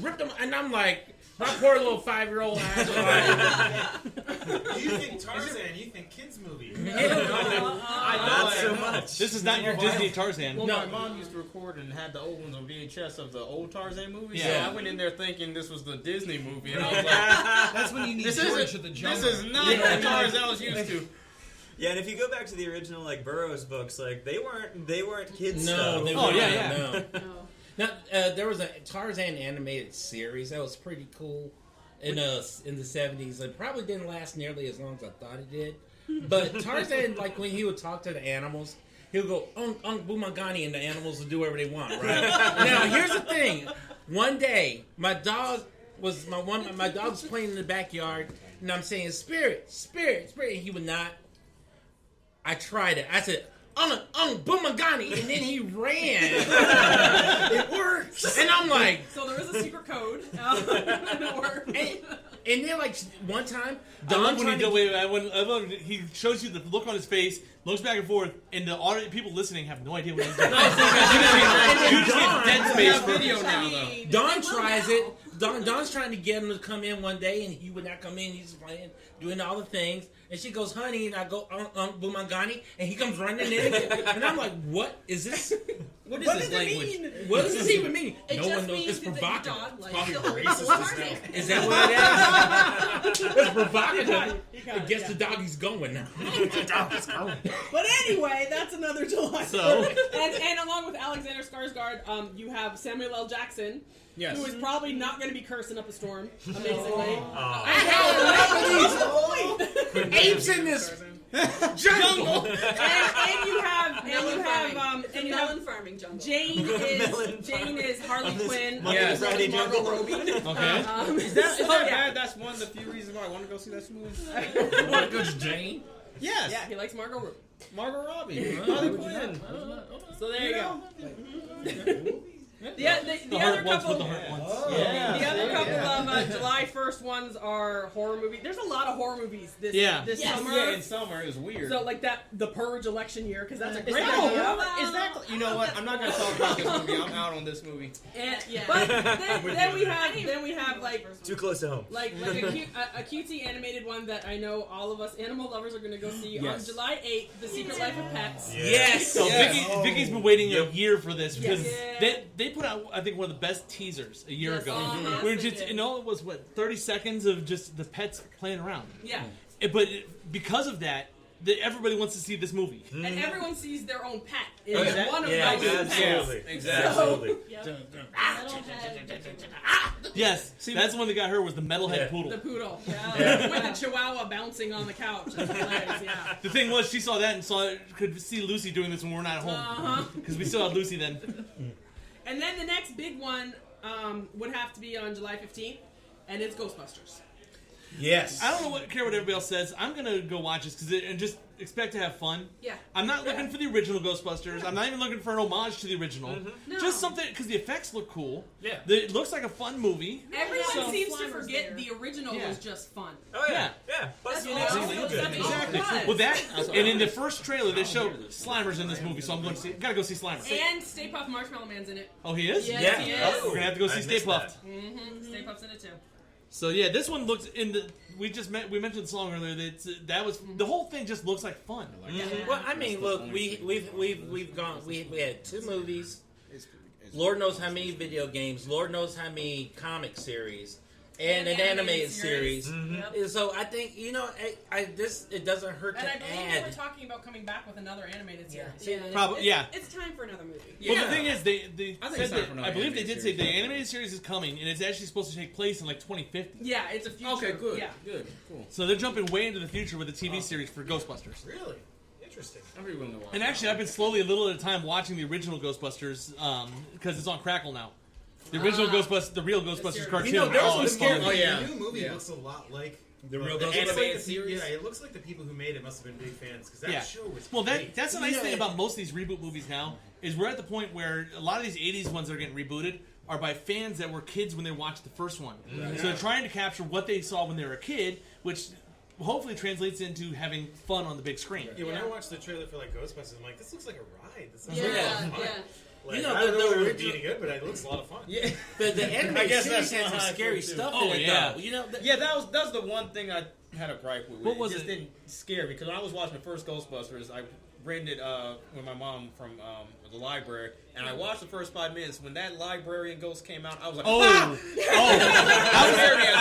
ripped them, and I'm like, my poor little 5-year-old eyes were like, You think Tarzan, you think kids movie. Not so much. This is not your Disney Tarzan. Well, my mom used to record and had the old ones on VHS of the old Tarzan movies. Yeah. So I went in there thinking this was the Disney movie, and I was like, That's when you need George of the Jungle. "This is not the Tarzan I was used to." Yeah, and if you go back to the original like Burroughs books, like they weren't kids no, stuff. they Oh, weren't. yeah. No. Now, there was a Tarzan animated series that was pretty cool in the 70s. It probably didn't last nearly as long as I thought it did. But Tarzan, like when he would talk to the animals, he would go, "Unk Boomagani," and the animals would do whatever they want, right? Now, here's the thing. One day, my dog was playing in the backyard, and I'm saying, "Spirit, spirit, spirit," and he would not. I tried it. I said, Boomagani, and then he ran. It works. And I'm like, So there is a secret code. And it worked. And then, like, one time, I love Don when tried to... I love he shows you the look on his face, looks back and forth, and the audience, people listening have no idea what he's doing. You just get dead space for video now, though. Don tries it. Don's trying to get him to come in one day, and he would not come in. He's playing, doing all the things. And she goes, honey, and I go, Bumangani, and he comes running in. And I'm like, what is this? What is this language? What does this even mean? It No just one knows. means It's that the provocative. dog likes Probably to hold racist the as harness. hell. Is that what it is? It's provocative. It gets the doggies going now. But anyway, that's another July. So? and along with Alexander Skarsgård, you have Samuel L. Jackson, Yes. who is probably not going to be cursing up a storm. Amazingly. Apes in this jungle. and you have Melon farming jungle. Jane is Harley Quinn. Yes. Friday Margot jungle. Robbie. Okay. Is that So, bad? That's one of the few reasons why I want to go see this movie. What goes Jane? Yes. Yeah, he likes Margot Robbie. Margot Robbie. Harley Quinn. So there you go. The other Heart ones couple, with the heart ones. the other couple of July 1st ones are horror movies. There's a lot of horror movies this summer. Yeah, in summer it was weird. So like The Purge election year, because that's a Is great that idea. horror? Is that? You know what? I'm not gonna talk about this movie. I'm out on this movie. But then we have like Too close to home. like a cutesy animated one that I know all of us animal lovers are going to go see on July 8th, The Secret Life of Pets. Yes. So Vicky's been waiting a year for this because Yes. they put out, I think, one of the best teasers a year Yes. ago. Yes, Where they just, did. and all it was, 30 seconds of just the pets playing around. Yeah. But because of that, everybody wants to see this movie. And everyone sees their own pet. Oh, Is yeah. one of Yeah, those absolutely. pets. Exactly. Yes, that's the one that got her was the metalhead poodle. The poodle. Yeah. With the chihuahua bouncing on the couch. That's hilarious, yeah. The thing was, she saw that and could see Lucy doing this when we're not at home. Because we still had Lucy then. And then the next big one would have to be on July 15th, and it's Ghostbusters. Yes. I don't care what everybody else says. I'm gonna go watch this and just expect to have fun. Yeah. I'm not looking for the original Ghostbusters. I'm not even looking for an homage to the original. No. Just something because the effects look cool. Yeah. It looks like a fun movie. Everyone seems to Slimer's forget there. the original was just fun. Oh yeah. Yeah. Buzz You makes know? it feel good. Exactly. Fun. Well, that and in the first trailer they showed Slimer's in this movie, so I'm going to see. Gotta go see Slimer. And Stay Puft Marshmallow Man's in it. Oh, he is. Yes, Yeah. he is. Oh, We're gonna have to go see I Stay missed Puft. Stay Puft's in it too. So yeah, this one looks in the. We mentioned the song earlier. That was the whole thing. Just looks like fun. Well, I mean, look, we've gone. We had 2 movies. Lord knows how many video games. Lord knows how many comic series. And an animated series. Yep. So I think it doesn't hurt And to I believe they were add. talking about coming back with another animated series. Probably, yeah. It's time for another movie. Well, the thing is, they I think said it's time that, for another I believe they animated did say series. the animated series is coming, and it's actually supposed to take place in like 2050. Yeah, it's a future. Okay, good. Yeah. Good. Cool. So they're jumping way into the future with a TV series for Ghostbusters. Really? Interesting. I'm really willing to watch. And actually, I've been slowly, a little at a time, watching the original Ghostbusters because it's on Crackle now. The original Ghostbusters, the real Ghostbusters cartoon. You know, there was Oh, some it's scary- fun. The new movie looks a lot like The real it looks Ghostbusters? like yeah, it looks like the people who made it must have been big fans because that show was Well, great. that's the nice thing about most of these reboot movies now is we're at the point where a lot of these 80s ones that are getting rebooted are by fans that were kids when they watched the first one. So they're trying to capture what they saw when they were a kid, which hopefully translates into having fun on the big screen. Yeah, when I watched the trailer for like Ghostbusters, I'm like, this looks like a ride. This looks Yeah, like a lot of fun. yeah. Like, You know, I don't the know if it would original- be any good, but it looks a lot of fun. Yeah, the animated guess series that's had some how I scary feel, too. stuff Oh, in it, yeah. though. You know, Yeah, that was the one thing I had a gripe with. What was just it? didn't scare me because when I was watching the first Ghostbusters, I rented with my mom from the library, and I watched the first 5 minutes. When that librarian ghost came out, I was like, I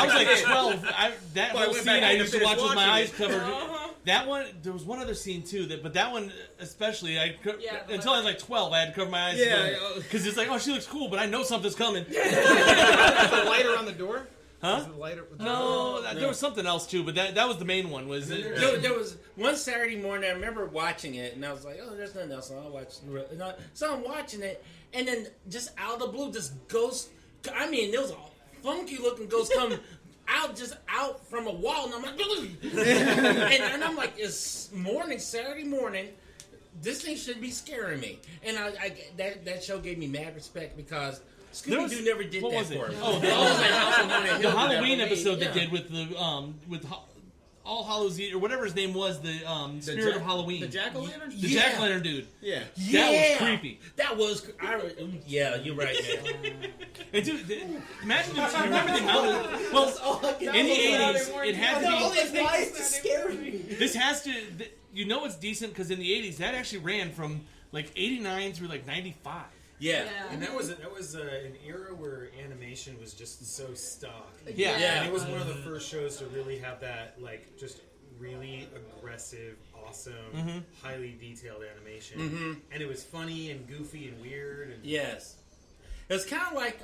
was like 12. That But I whole went scene back I and used to finished watch with my watching eyes it. covered. That one, there was one other scene too, but that one especially, until I was like 12, I had to cover my eyes. Yeah, because it's like, oh, she looks cool, but I know something's coming. Is the lighter on the door? Huh? Is it lighter? No, there was something else too, but that was the main one. Was there was one Saturday morning I remember watching it, and I was like, "Oh, there's nothing else. I'll watch." So I'm watching it, and then just out of the blue, this ghost. I mean, there was a funky looking ghost come out from a wall, and I'm like, and I'm like, it's Saturday morning. This thing should be scaring me, and that show gave me mad respect because Scooby-Doo never did what that was it? for us. Oh, the Halloween episode they did with the All Hallows Eve, or whatever his name was, the Spirit of Halloween. The Jack-o'-lantern? The Jack-o'-lantern dude. Yeah. That was creepy. That was... yeah, you're right, man. And dude, imagine if you remember the amount of... Well, in the 80s, it had to be... This has to... You know it's decent because in the 80s, that actually ran from like 89 through like 95. Yeah. And that was an era where animation was just so stock. Yeah. And it was one of the first shows to really have that, like, just really aggressive, awesome, highly detailed animation. And it was funny and goofy and weird. And Yes. It was kind of like,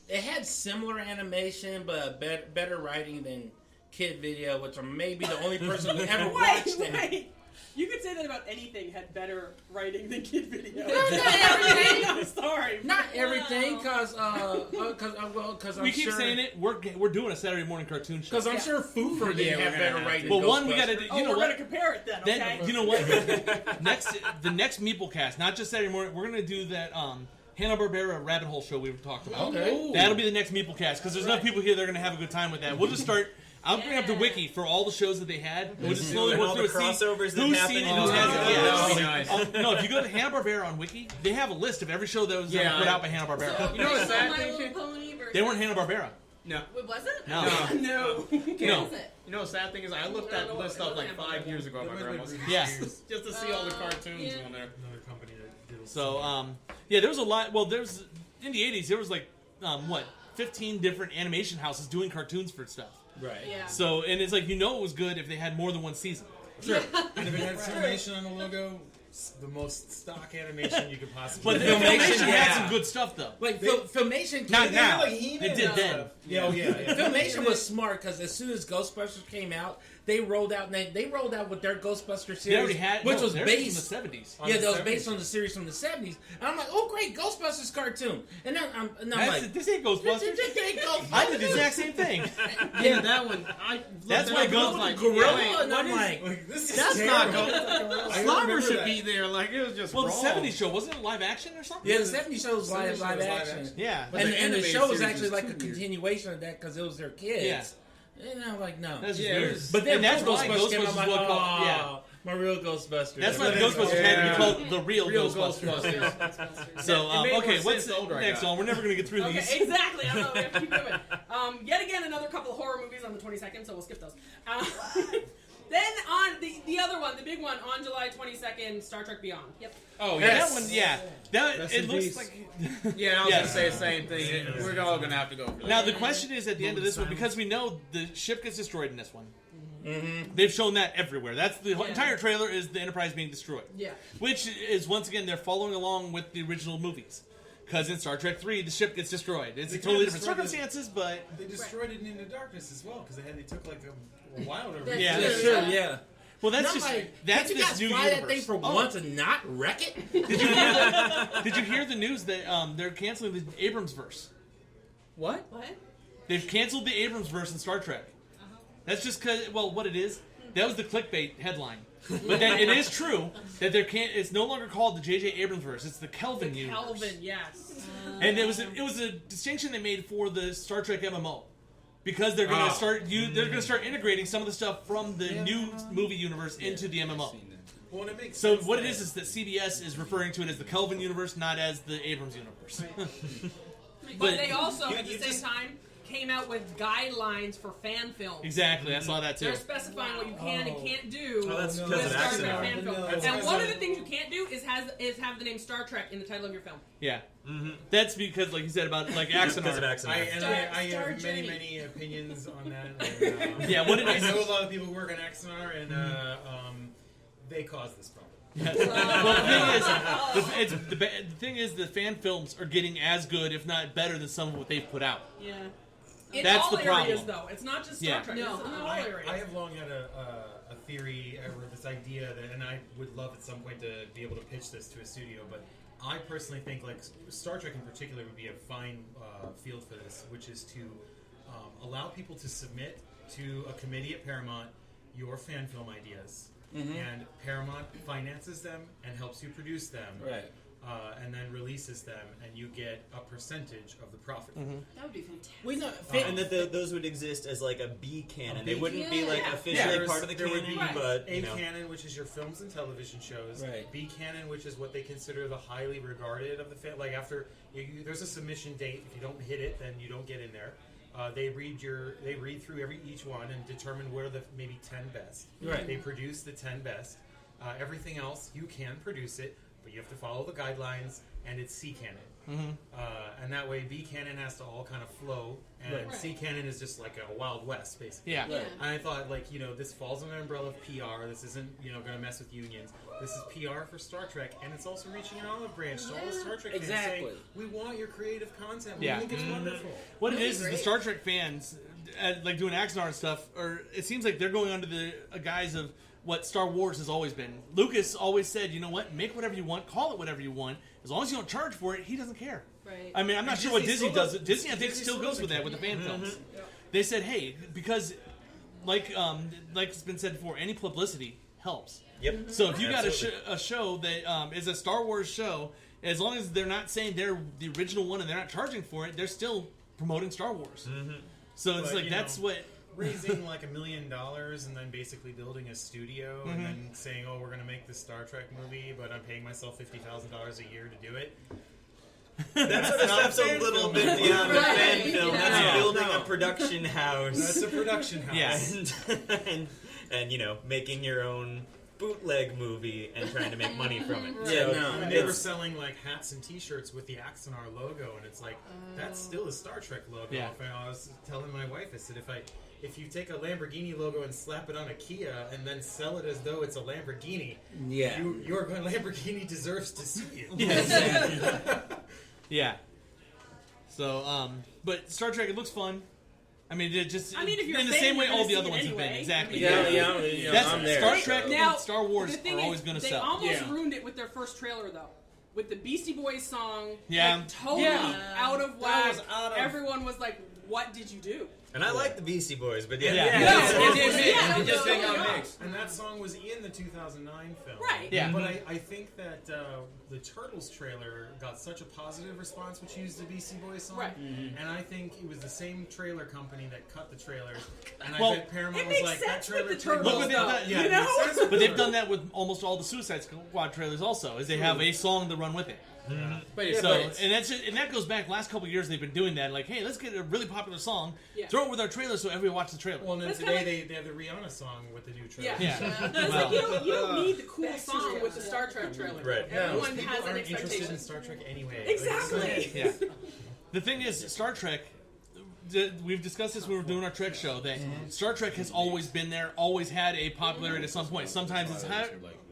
it had similar animation, but better writing than Kid Video, which I'm maybe the only person who ever watched that. Wait. You could say that about anything had better writing than Kid Video. No, not everything. I'm sorry. Not everything, because we keep saying it. We're doing a Saturday morning cartoon show. Because I'm sure Foofer didn't have better writing. Well, than one we got to. we're going to compare it then. Okay. You know what? The next Meeplecast, not just Saturday morning. We're going to do that. Hanna-Barbera rabbit hole show we talked about. Okay. That'll be the next Meeplecast because there's enough people here that are going to have a good time with that. We'll just start. I'll bring up the wiki for all the shows that they had. We'll just slowly go through the crossovers that who's happen. seen it, who hasn't. Nice. No, if you go to Hanna-Barbera on wiki, they have a list of every show that was put out by Hanna-Barbera. You know the sad My thing? Little Pony versus... They weren't Hanna-Barbera. No. Wait, was it? No. No. No. You know the sad thing is I looked that list up like 5 years ago at my grandma's. Yeah. Just to see all the cartoons on there. Another company that did So, yeah, there was a lot. Well, there's in the 80s, there was like, 15 different animation houses doing cartoons for stuff. Right. Yeah. So, and it's like, you know it was good if they had more than one season. Sure. And if it had Filmation on the logo, the most stock animation you could possibly. But Filmation had some good stuff though. Like Filmation, Not came now. out, It did then. Yeah, Filmation was smart because as soon as Ghostbusters came out, they rolled out with their Ghostbusters series, They already had, which was theirs based from the 70s. Yeah, that was based on the series from the 70s. And I'm like, oh great, Ghostbusters cartoon. And then I'm like, this ain't Ghostbusters. This ain't Ghostbusters. I did the exact same thing. Yeah, that one. That's why goes like Gorilla, and I'm like, this is that's terrible. not good. Slobber should be there. Like it was just well, the wrong. 70s show wasn't it live action or something? yeah, the 70s show was live action. Yeah, And the animated show was series actually was like a too weird. continuation of that because it was their kids. Yeah. And I'm like, no. That's just Yeah, it weird. was- But then and that's why Ghostbusters came out, Ghostbusters I'm like, was called. oh, Yeah, my real Ghostbusters. that's why the Ghostbusters had to be called the real Ghostbusters. Ghostbusters. So It made okay, more what's sense the older I next got. on? We're never gonna get through Okay, these. exactly. I don't know. We have to keep moving. Yet again, another couple of horror movies on the 22nd, so we'll skip those. Then on the other one, the big one, on July 22nd, Star Trek Beyond. Yep. Oh Yeah, yes. that one. Yeah, that Rest it in looks peace. like. Yeah, I was Yes. gonna say the same thing. We're all gonna have to go for that. Now the question is at the end of this one because we know the ship gets destroyed in this one. They've shown that everywhere. That's the entire trailer is the Enterprise being destroyed. Yeah. Which is once again they're following along with the original movies. Because in Star Trek 3, the ship gets destroyed. It's They totally kinda different destroyed circumstances, but They destroyed it in Into Darkness as well because they took like a while to. Yeah, Yeah, sure, yeah. well, that's And I'm just like, that's can't you this guys new fly universe. that thing for Oh, once and not wreck it? Did you hear the news that they're canceling the Abrams verse? What? What? They've canceled the Abrams verse in Star Trek. That's just because, well, what it is. That was the clickbait headline. But then it is true that it's no longer called the J.J. Abrams verse. It's the Kelvin universe. Kelvin, yes. And it was a distinction they made for the Star Trek MMO. Because they're going to start integrating some of the stuff from the new movie universe into the MMO. Well, it makes So sense what it that- is that CBS is referring to it as the Kelvin universe, not as the Abrams universe. But they also, at the same time, came out with guidelines for fan films. Exactly, I saw that too. They're specifying what you can and can't do Oh, that's with because of Star Trek Axanar. fan film. That's And because one of- of the things you can't do is have the name Star Trek in the title of your film. Yeah. That's because, like you said, about like Because of Axanar. Axanar. I Star have Journey. many opinions on that. And, Yeah, what it I is- know a lot of people who work on Axanar, and they caused this problem. Yes. Well, the thing is, the fan films are getting as good, if not better, than some of what they've put out. Yeah. In That's all the problem. areas, though. It's not just Star Yeah. Trek. No. It's in all I areas. have long had a theory or this idea that, and I would love at some point to be able to pitch this to a studio, but I personally think like Star Trek in particular would be a fine field for this, which is to allow people to submit to a committee at Paramount your fan film ideas, and Paramount finances them and helps you produce them. Right. and then releases them, and you get a percentage of the profit. That would be fantastic. We know, And that those would exist as like a B canon. They wouldn't be like Yeah. officially part of the There would canon, be but A you know. canon, which is your films and television shows. Right. B canon, which is what they consider the highly regarded of the like after there's a submission date. If you don't hit it, then you don't get in there. They read through each one and determine what are the maybe 10 best. Right. They produce the 10 best. Everything else you can produce it, but you have to follow the guidelines, and it's C canon. And that way B canon has to all kind of flow, and Right. C canon is just like a Wild West basically. Yeah. Right. And I thought, like, this falls under the umbrella of PR. This isn't, going to mess with unions. This is PR for Star Trek, and it's also reaching an olive branch to all the Star Trek fans saying, we want your creative content. We think it's wonderful. What it is the Star Trek fans, like doing Axonar and stuff, or it seems like they're going under the guise of what Star Wars has always been. Lucas always said, you know what, make whatever you want, call it whatever you want. As long as you don't charge for it, he doesn't care. Right. I mean, I'm not And sure what Disney Disney still does. does- Disney, I think, Disney still still goes with doesn't that with the fan care. films. They said, hey, because like it's been said before, any publicity helps. Yep. So if you got Absolutely. a show that is a Star Wars show, as long as they're not saying they're the original one and they're not charging for it, they're still promoting Star Wars. So it's But, like that's what. Raising like $1 million and then basically building a studio and then saying, we're going to make this Star Trek movie, but I'm paying myself $50,000 a year to do it. That sort of stuff's a little bit beyond the fan film. That's building a production house. That's a production house. Yeah. and making your own bootleg movie and trying to make money from it. Yeah, So no. And they were it's- selling like hats and T-shirts with the Axonar logo, and it's like that's still a Star Trek logo. Yeah. And I was telling my wife, I said, if you take a Lamborghini logo and slap it on a Kia and then sell it as though it's a Lamborghini, Lamborghini deserves to see you. Yeah. So, but Star Trek, it looks fun. I mean, it just if you're in a the fan, same way you're all gonna the see other it ones have been. anyway. Exactly. I'm there. Star Trek Now, and Star Wars the thing are is, always going to they sell. almost ruined it with their first trailer, though. With the Beastie Boys song, Yeah. like, totally out of whack. Everyone was like, "What did you do?" And I like the Beastie Boys, but Yeah. It just ain't got mixed. And that song was in the 2009 film. Right. Yeah. But I think that the Turtles trailer got such a positive response, which used the Beastie Boys song. Right. And I think it was the same trailer company that cut the trailer. And Well, I bet Paramount it was makes like, sense that trailer with the turned Turtles, Look what they've though, done. you Yeah, it know? makes sense with But they've the done that with almost all the Suicide Squad trailers. Also, is they have a song to run with it. But So and that goes back last couple of years. They've been doing that. Like, hey, let's get a really popular song, throw it with our trailer, so everyone watch the trailer. Well, and then That's today they have the Rihanna song with the new trailer. Yeah. Yeah. It's Well, like you don't need the cool song with the Star Trek trailer. Right. Everyone People has an aren't interested expectation. in Star Trek anyway. Exactly. yeah. The thing is, Star Trek. We've discussed this when we were doing our Trek show. That Star Trek has always been there, always had a popularity at some point. Sometimes it's a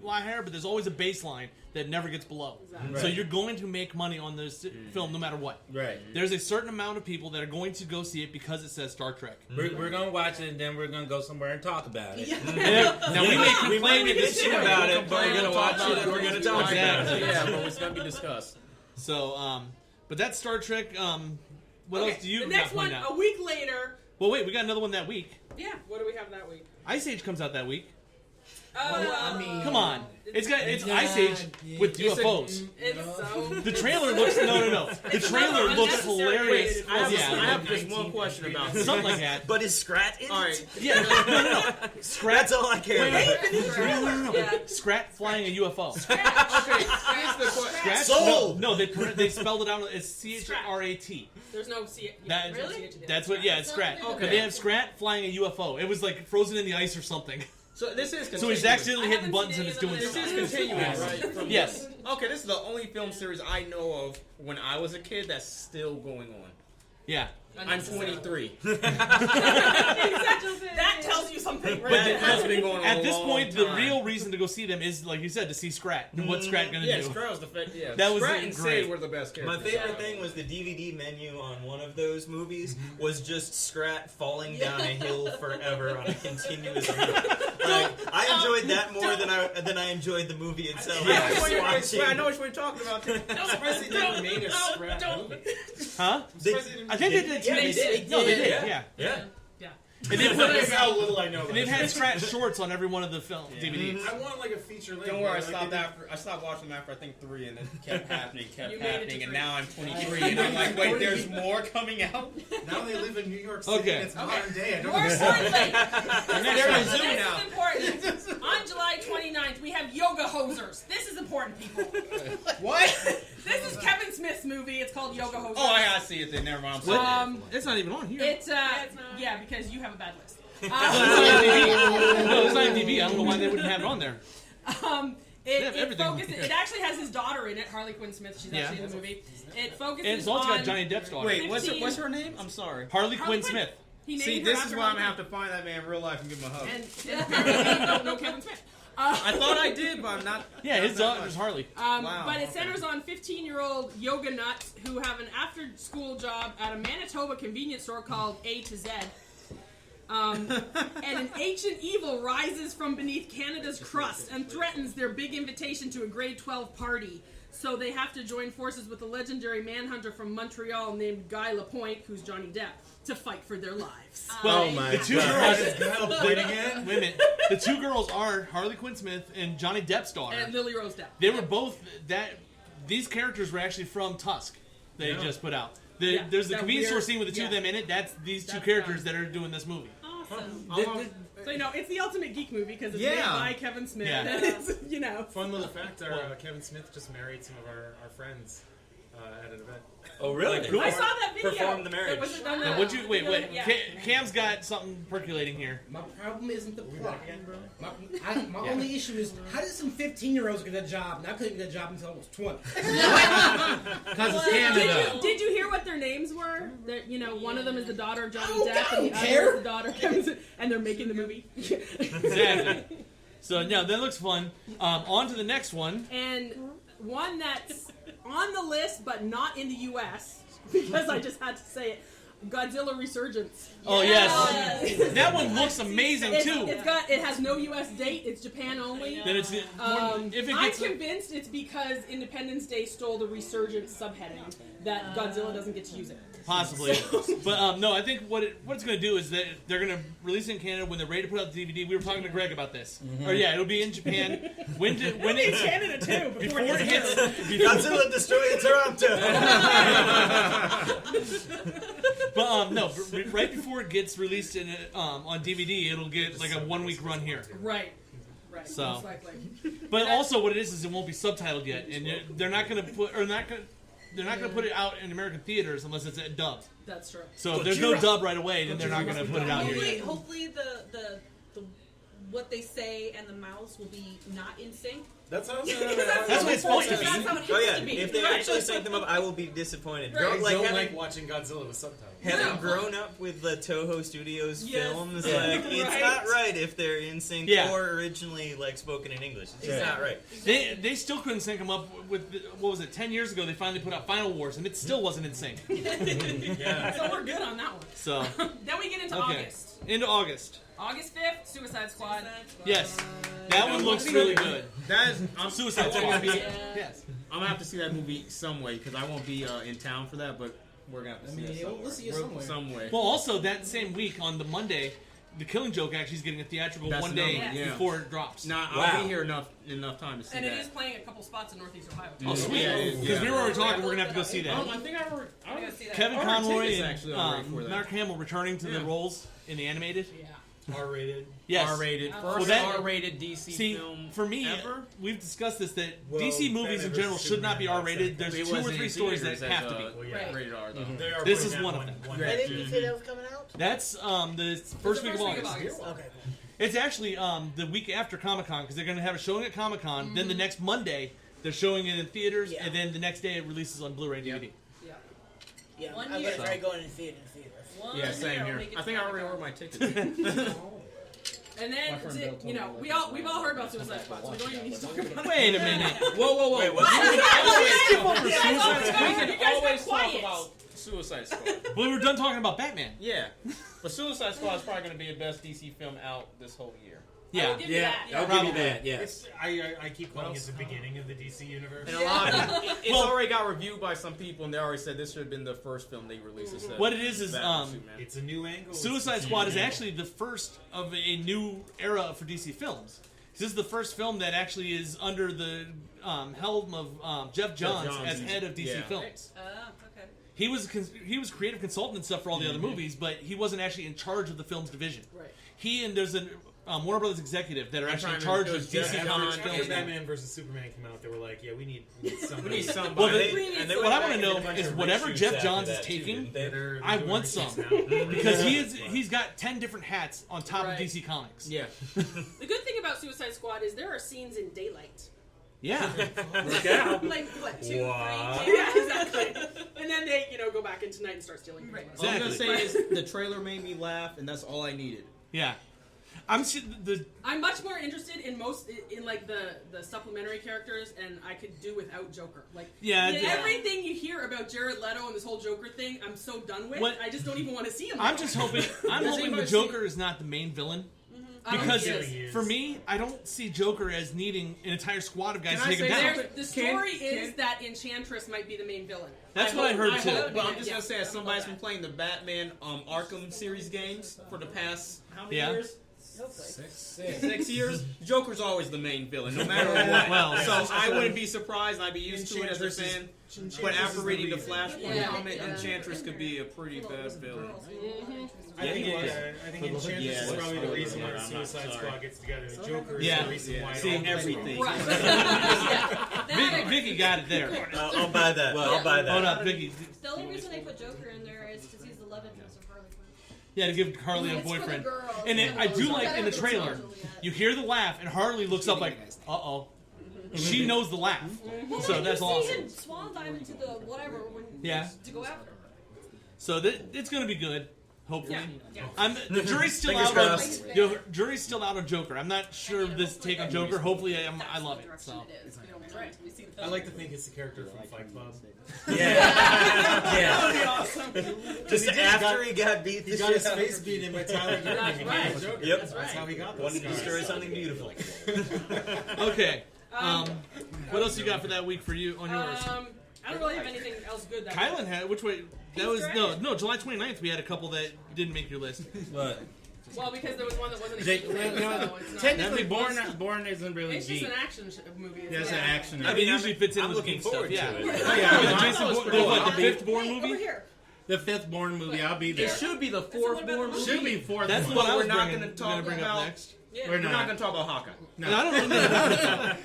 lot higher, but there's always a baseline that never gets below. So you're going to make money on this film no matter what. Right. There's a certain amount of people that are going to go see it because it says Star Trek. We're going to watch it, and then we're going to go somewhere and talk about it. Now we may complain We if bitch about it, but we're gonna watch it and we're gonna talk about Exactly. it. Yeah, but it's gonna be discussed. So, but that's Star Trek. What else do you The got next one, planned out? a week later. Well, wait, we got another one that week. Yeah. What do we have that week? Ice Age comes out that week. I Come on, it's Ice Age with UFOs. It's so. The trailer looks no. The trailer looks hilarious. I Yeah, have just one question about this. something like that. But is Scrat in it? All right. Yeah, no. That's all I care about. No. Scrat flying a UFO. Okay, here's the question. Scratch? Sold! No, they spelled it out as C-H-R-A-T. There's no C. That, Really? That's what. Yeah, it's Scrat. Okay. But they have Scrat flying a UFO. It was like frozen in the ice or something. So this is So he's continuous. accidentally I hitting haven't buttons seen and it's any doing of This them. is continuous, right? From Yes. Okay, this is the only film series I know of when I was a kid that's still going on. Yeah. I'm 23. That tells you something, right? That has been going on At a this long point, the time. real reason to go see them is, like you said, to see Scrat. And what's Scrat gonna Yeah, do? Scrat was the yeah. That was Scrat and great. Sid were the best My characters. favorite thing was the DVD menu on one of those movies was just Scrat falling down a hill forever on a continuous loop. Like, I enjoyed that more than I enjoyed the movie itself. I I know was what you're- watching- I know what you're talking about. I'm surprised they didn't make a Scrat movie. Huh? They- I think they did. Yeah, they did. No, they did. Yeah. Yeah. Yeah. And they put That's how little I know. and they've had scratch shorts on every one of the film DVDs. I want like a feature length. Don't worry, like I stopped watching them after I think 3, and it kept happening, You made it to and 3. now I'm 23, and I'm like, wait, there's more coming out. Now they live in New York City. Okay. And it's modern day. I don't More slightly. And they're in Zoom This now. is important. On July 29th, we have Yoga Hosers. This is important, people. What? This is Kevin Smith's movie. It's called Yoga Hosers. Oh, I see it then. Never mind. I'm sorry. It's not even on here. It's yeah, because you have a bad list. No, it's not IMDb. I don't know why they wouldn't have it on there. It actually has his daughter in it, Harley Quinn Smith. She's actually in the movie. It focuses And it's also on got Johnny Depp's daughter. Wait, what's her name? I'm sorry. Harley Quinn Smith. He named See, her this after is why I'm Harley gonna have to find that man in real life and give him a hug. And apparently you don't know Kevin Smith. I thought I did, but I'm not. Yeah, his daughter is Harley. Wow, But it centers on 15-year-old yoga nuts who have an after-school job at a Manitoba convenience store called A to Z. And an ancient evil rises from beneath Canada's crust and threatens their big invitation to a grade 12 party. So they have to join forces with a legendary manhunter from Montreal named Guy Lapointe, who's Johnny Depp, to fight for their lives. Well, the two girls. Wait again? Wait a minute. The two girls are Harley Quinn Smith and Johnny Depp's daughter. And Lily Rose Depp. They were both that. These characters were actually from Tusk. They just put out. There's the convenience store scene with the two of them in it. That's these two characters that are doing this movie. Awesome. So, it's the ultimate geek movie because it's made by Kevin Smith. Yeah. And it's, Fun little fact: Kevin Smith just married some of our friends at an event. Oh, really? Cool. I saw that video. Performed the marriage. Wait. Cam's got something percolating here. My problem isn't the plot. My only issue is how did some 15-year-olds get a job and I couldn't get a job until I was 20? Because it's Canada. Did you hear what their names were? One of them is the daughter of Johnny Depp, I and the don't other care. is the daughter of Kevin Smith, and they're making the movie. Exactly. So, yeah, that looks fun. On to the next one. And one that's on the list, but not in the U.S., because I just had to say it. Godzilla Resurgence. Oh yes, that one looks amazing too. It has no U.S. date. It's Japan only. Then it's I'm convinced it's because Independence Day stole the Resurgence subheading that Godzilla doesn't get to use it. Possibly, but no. I think what it's going to do is that they're going to release it in Canada when they're ready to put out the DVD. We were talking to Greg about this. Or yeah, it'll be in Japan. When it's Canada too. Before it hits, Godzilla destroyed Toronto. But no, right before it gets released on DVD, it'll get like a 1 week run here. Right. So, most likely. But also, what it is it won't be subtitled yet, and they're not going to put They're not going to put it out in American theaters unless it's dubbed. That's true. So if there's no dub right away, then they're not going to put it out here yet. Hopefully the what they say and the mouths will be not in sync. That's what That's what it's supposed to be. That's how it Oh used yeah, to be. if they actually sync them up, I will be disappointed. Right. I don't like watching Godzilla with subtitles. Having grown up with the Toho Studios films, Right. it's not right if they're in sync or originally spoken in English. It's just not right. They still couldn't sync them up with what was it? 10 years ago, they finally put out Final Wars, and it still wasn't in sync. So we're good on that one. So then we get into August. Into August. August 5th, Suicide Squad. Yes, that one looks really good. I'm Suicide Squad. Yes, I'm gonna have to see that movie some way because I won't be in town for that, but we're gonna have to see it we'll see it some way. Well, also that same week on the Monday, The Killing Joke actually is getting a theatrical That's 1 day another one, yeah. before it drops. Nah, I'll be here enough time to see And that. it is playing a couple spots in Northeast Ohio. Oh, sweet! Because we were already talking, we're gonna have to go see that. I think I already see that. Kevin Conroy and actually already for that. Mark Hamill returning to the roles in the animated. Yeah. R-rated. Yes. R-rated. Well, First that- R-rated DC See, film for me, ever. we've discussed this that Well, DC movies in Batman general versus should not be Superman, R-rated. that's There's It 2 or wasn't 3 in stories theaters that as, have to be. Right. rated R though. They are This putting is that one of them. Why didn't you say that was coming out? That's the first week of August. Okay, cool. It's actually the week after Comic-Con because they're going to have a showing at Comic-Con. Then the next Monday, they're showing it in theaters, Yeah. and then the next day it releases on Blu-ray and DVD. Yeah, One I'm year. gonna try going to theater. Yeah, same here. I think I already ordered my ticket. And then, we've all heard about Suicide Squad, so we don't even need to talk about it. Wait a minute. Whoa. Wait, what? We can always talk quiet. about Suicide Squad. Well, we were done talking about Batman. Yeah, but Suicide Squad is probably going to be the best DC film out this whole year. Yeah. I will give you that. I'll give you that. Yes. I keep calling it the beginning of the DC universe. And a lot of it's already got reviewed by some people, and they already said this should have been the first film they released. What it is it's a new angle. Suicide Squad is actually the first of a new era for DC films. This is the first film that actually is under the helm of Jeff Johns as head of DC Films. Okay. He was creative consultant and stuff for all the other movies, but he wasn't actually in charge of the film's division. Right. He and there's a Warner Brothers executive that are actually in charge of DC Comics After films. Batman vs Superman came out, they were like, "Yeah, we need somebody." We need somebody. Well, what I want to know is whatever Jeff Johns is taking, I want some because he's got 10 different hats on top of DC Comics. Yeah. The good thing about Suicide Squad is there are scenes in daylight. Yeah. Like what? 2, 3? Yeah, exactly. And then they, go back into night and start stealing. Right. All I'm gonna say is the trailer made me laugh, and that's all I needed. Yeah. I'm much more interested in like the supplementary characters, and I could do without Joker. Like everything you hear about Jared Leto and this whole Joker thing, I'm so done with. I just don't even want to see him. I'm hoping the Joker is not the main villain. Because for me, I don't see Joker as needing an entire squad of guys to take him down. The story is that Enchantress might be the main villain. That's what I heard too. But I'm just gonna say, as somebody's been playing the Batman Arkham series games for the past how many years? 6 years. Joker's always the main villain, no matter what. So I wouldn't be surprised, and I'd be used to it as a fan. But after reading the Flashpoint comic, Enchantress could be a pretty bad villain. I think Enchantress is probably the reason why the Suicide Squad gets together. The Joker is the reason why everything. Vicky got it there. I'll buy that. I'll buy that. Hold up, Vicky. The only reason they put Joker in there is because he's the love interest of Harley Quinn. Yeah, to give Harley a It's for the boyfriend. girls. And I do like in the trailer, social yet. you hear the laugh, and Harley looks up like, uh-oh. She knows the laugh. So that's awesome. See him swan dive into the whatever to go after her. So it's going to be good. Hopefully, Yeah. The jury's still Fingers out. crossed. Jury's still out on Joker. I'm not sure of this take on Joker. Hopefully, I love it. So I like to think it's the character from Fight Club. Yeah. That would be awesome. Just after he got beat, He got his face beat in by Tyler Durden. That's right. Yep. That's how he got those Wanted to destroy scars. something beautiful. okay. What else you got for that week for you on yours? I don't really have anything else good. Kylan had which way? That was no July 29th. We had a couple that didn't make your list. What? Well, because there was one that wasn't. Technically, Born isn't really It's geek. just an action movie. Yeah, it's an action. I mean, it usually fits in I'm with looking geek stuff. forward Yeah. to it. The fifth Born Over movie. here. The fifth Born movie. I'll be It there. should be the fourth Born movie. Should be fourth. That's one. what I was We're not bringing, gonna talk bring about- up next. We're We're not not. going to talk about Hawkeye. No. I don't know.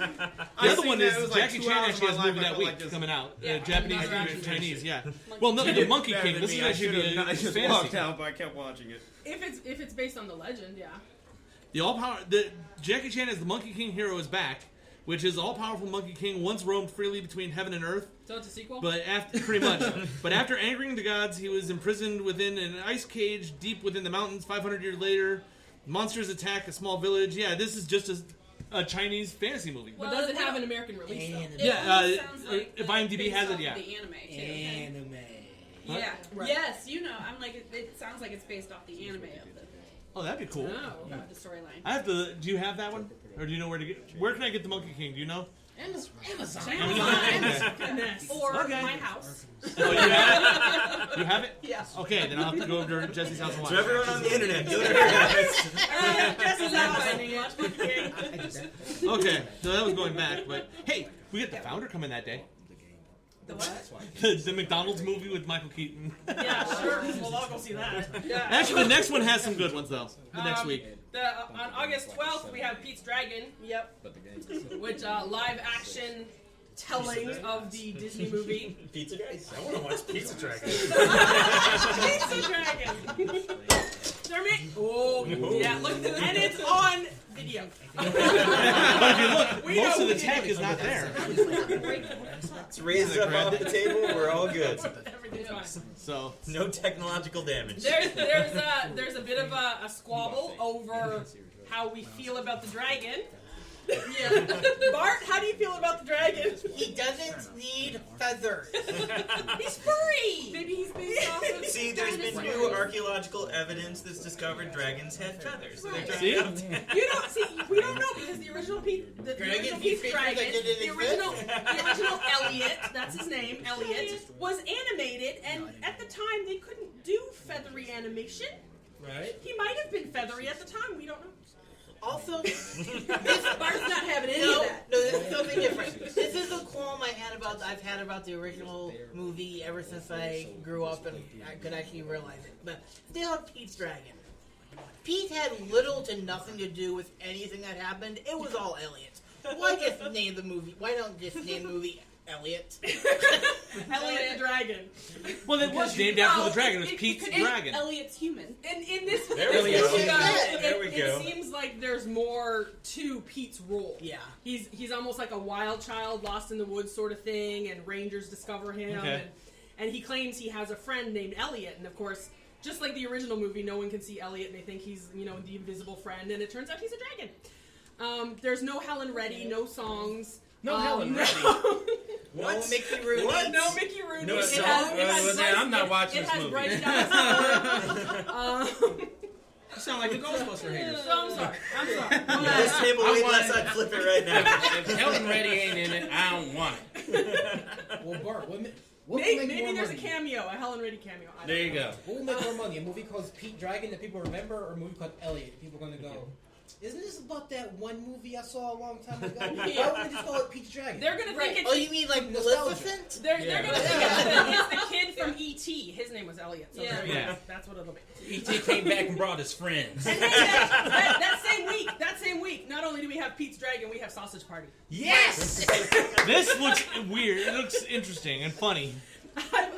The other one is Jackie Chan actually has a movie that week coming out. Japanese and Chinese, yeah. Well, no, the Monkey King. This is actually a fantasy. out, but I kept watching it. If it's based on the legend, yeah. The Jackie Chan as the Monkey King hero is back, which is all-powerful Monkey King once roamed freely between heaven and earth. So it's a sequel. But after pretty much, but after angering the gods, he was imprisoned within an ice cage deep within the mountains. 500 years later, monsters attack a small village. Yeah, this is just a Chinese fantasy movie. But does it have an American release? Though? Yeah, if IMDb has it, yeah. The anime too. Anime. What? Yeah. Right. Yes, I'm like it sounds like it's based off the anime of Oh, that'd be cool. the storyline. I have to. Do you have that one, or do you know where to get? Where can I get the Monkey King? Do you know? Amazon. Goodness. Or Okay. my house. Oh, you have it? You have it? Yeah. Okay, then I'll have to go over to Jesse's house and watch So it. everyone on the internet, go to her house. Jesse's not finding it. Okay, so that was going back, but hey, we get the founder coming that day. The what? The McDonald's movie with Michael Keaton. Yeah, sure. Well, I'll go see that. Yeah. Actually, the next one has some good ones though. The next week. On August 12th, we have Pete's Dragon. Yep. Which live action telling of the Disney movie. Pizza guys? I want to watch Pizza Dragon. Pizza Dragon. Dermot. Oh, yeah. Look, and it's on video. But if you look, most of the tech is not there. Let's raise it up off the table. We're all good. Everything's fine. So No technological damage. There's a bit of a squabble over how we feel about the dragon. Yeah. Bart, how do you feel about the dragon? He doesn't need feathers. He's furry. Maybe he's based off of. See, there's been new archaeological evidence that's discovered dragons had feathers. So they're trying See? to update- You don't see. We don't know because the original Pete, the Dragon original he Pete's figured dragon, that didn't the original Elliot, that's his name, Elliot, was animated, and at the time they couldn't do feathery animation. Right. He might have been feathery at the time. We don't know. Also, Bart's not having any no, of that. no, this is something different. This is a qualm I've had about the original movie ever since I grew up and I could actually realize it. But still, on Pete's Dragon. Pete had little to nothing to do with anything that happened. It was all Elliot. Why just name the movie? Why don't just name the movie Elliot? Elliot the dragon. Well, it was named after the dragon. It was Pete's dragon. Elliot's human. And in this, There we go. There we go. It seems like there's more to Pete's role. Yeah. He's almost like a wild child lost in the woods sort of thing, and rangers discover him, Okay. and he claims he has a friend named Elliot, and of course, just like the original movie, no one can see Elliot, and they think he's, the invisible friend, and it turns out he's a dragon. There's no Helen Reddy, no songs. No Helen Reddy. No Mickey Rooney. What? No Mickey Rooney. No It song? has I'm not watching it this has movie. Bryce Dallas Howard. You sound like the Ghostbuster haters. So I'm sorry. This table way less, I'd flip it right now. If Helen Reddy ain't in it, I don't want it. Well, Bart, what Maybe there's a cameo, a Helen Reddy cameo. I don't There you know. go. What will make more money? A movie called Pete Dragon that people remember, or a movie called Elliot? People are going to go, isn't this about that one movie I saw a long time ago? Why wouldn't they just call it Pete's Dragon? They're gonna think it's. Oh, you mean like Maleficent? They're gonna think it's the kid from E.T. His name was Elliot. So Yeah. there you Yeah. go. That's what it'll be. E.T. came back and brought his friends. And then that same week, not only do we have Pete's Dragon, we have Sausage Party. Yes! This looks weird. It looks interesting and funny.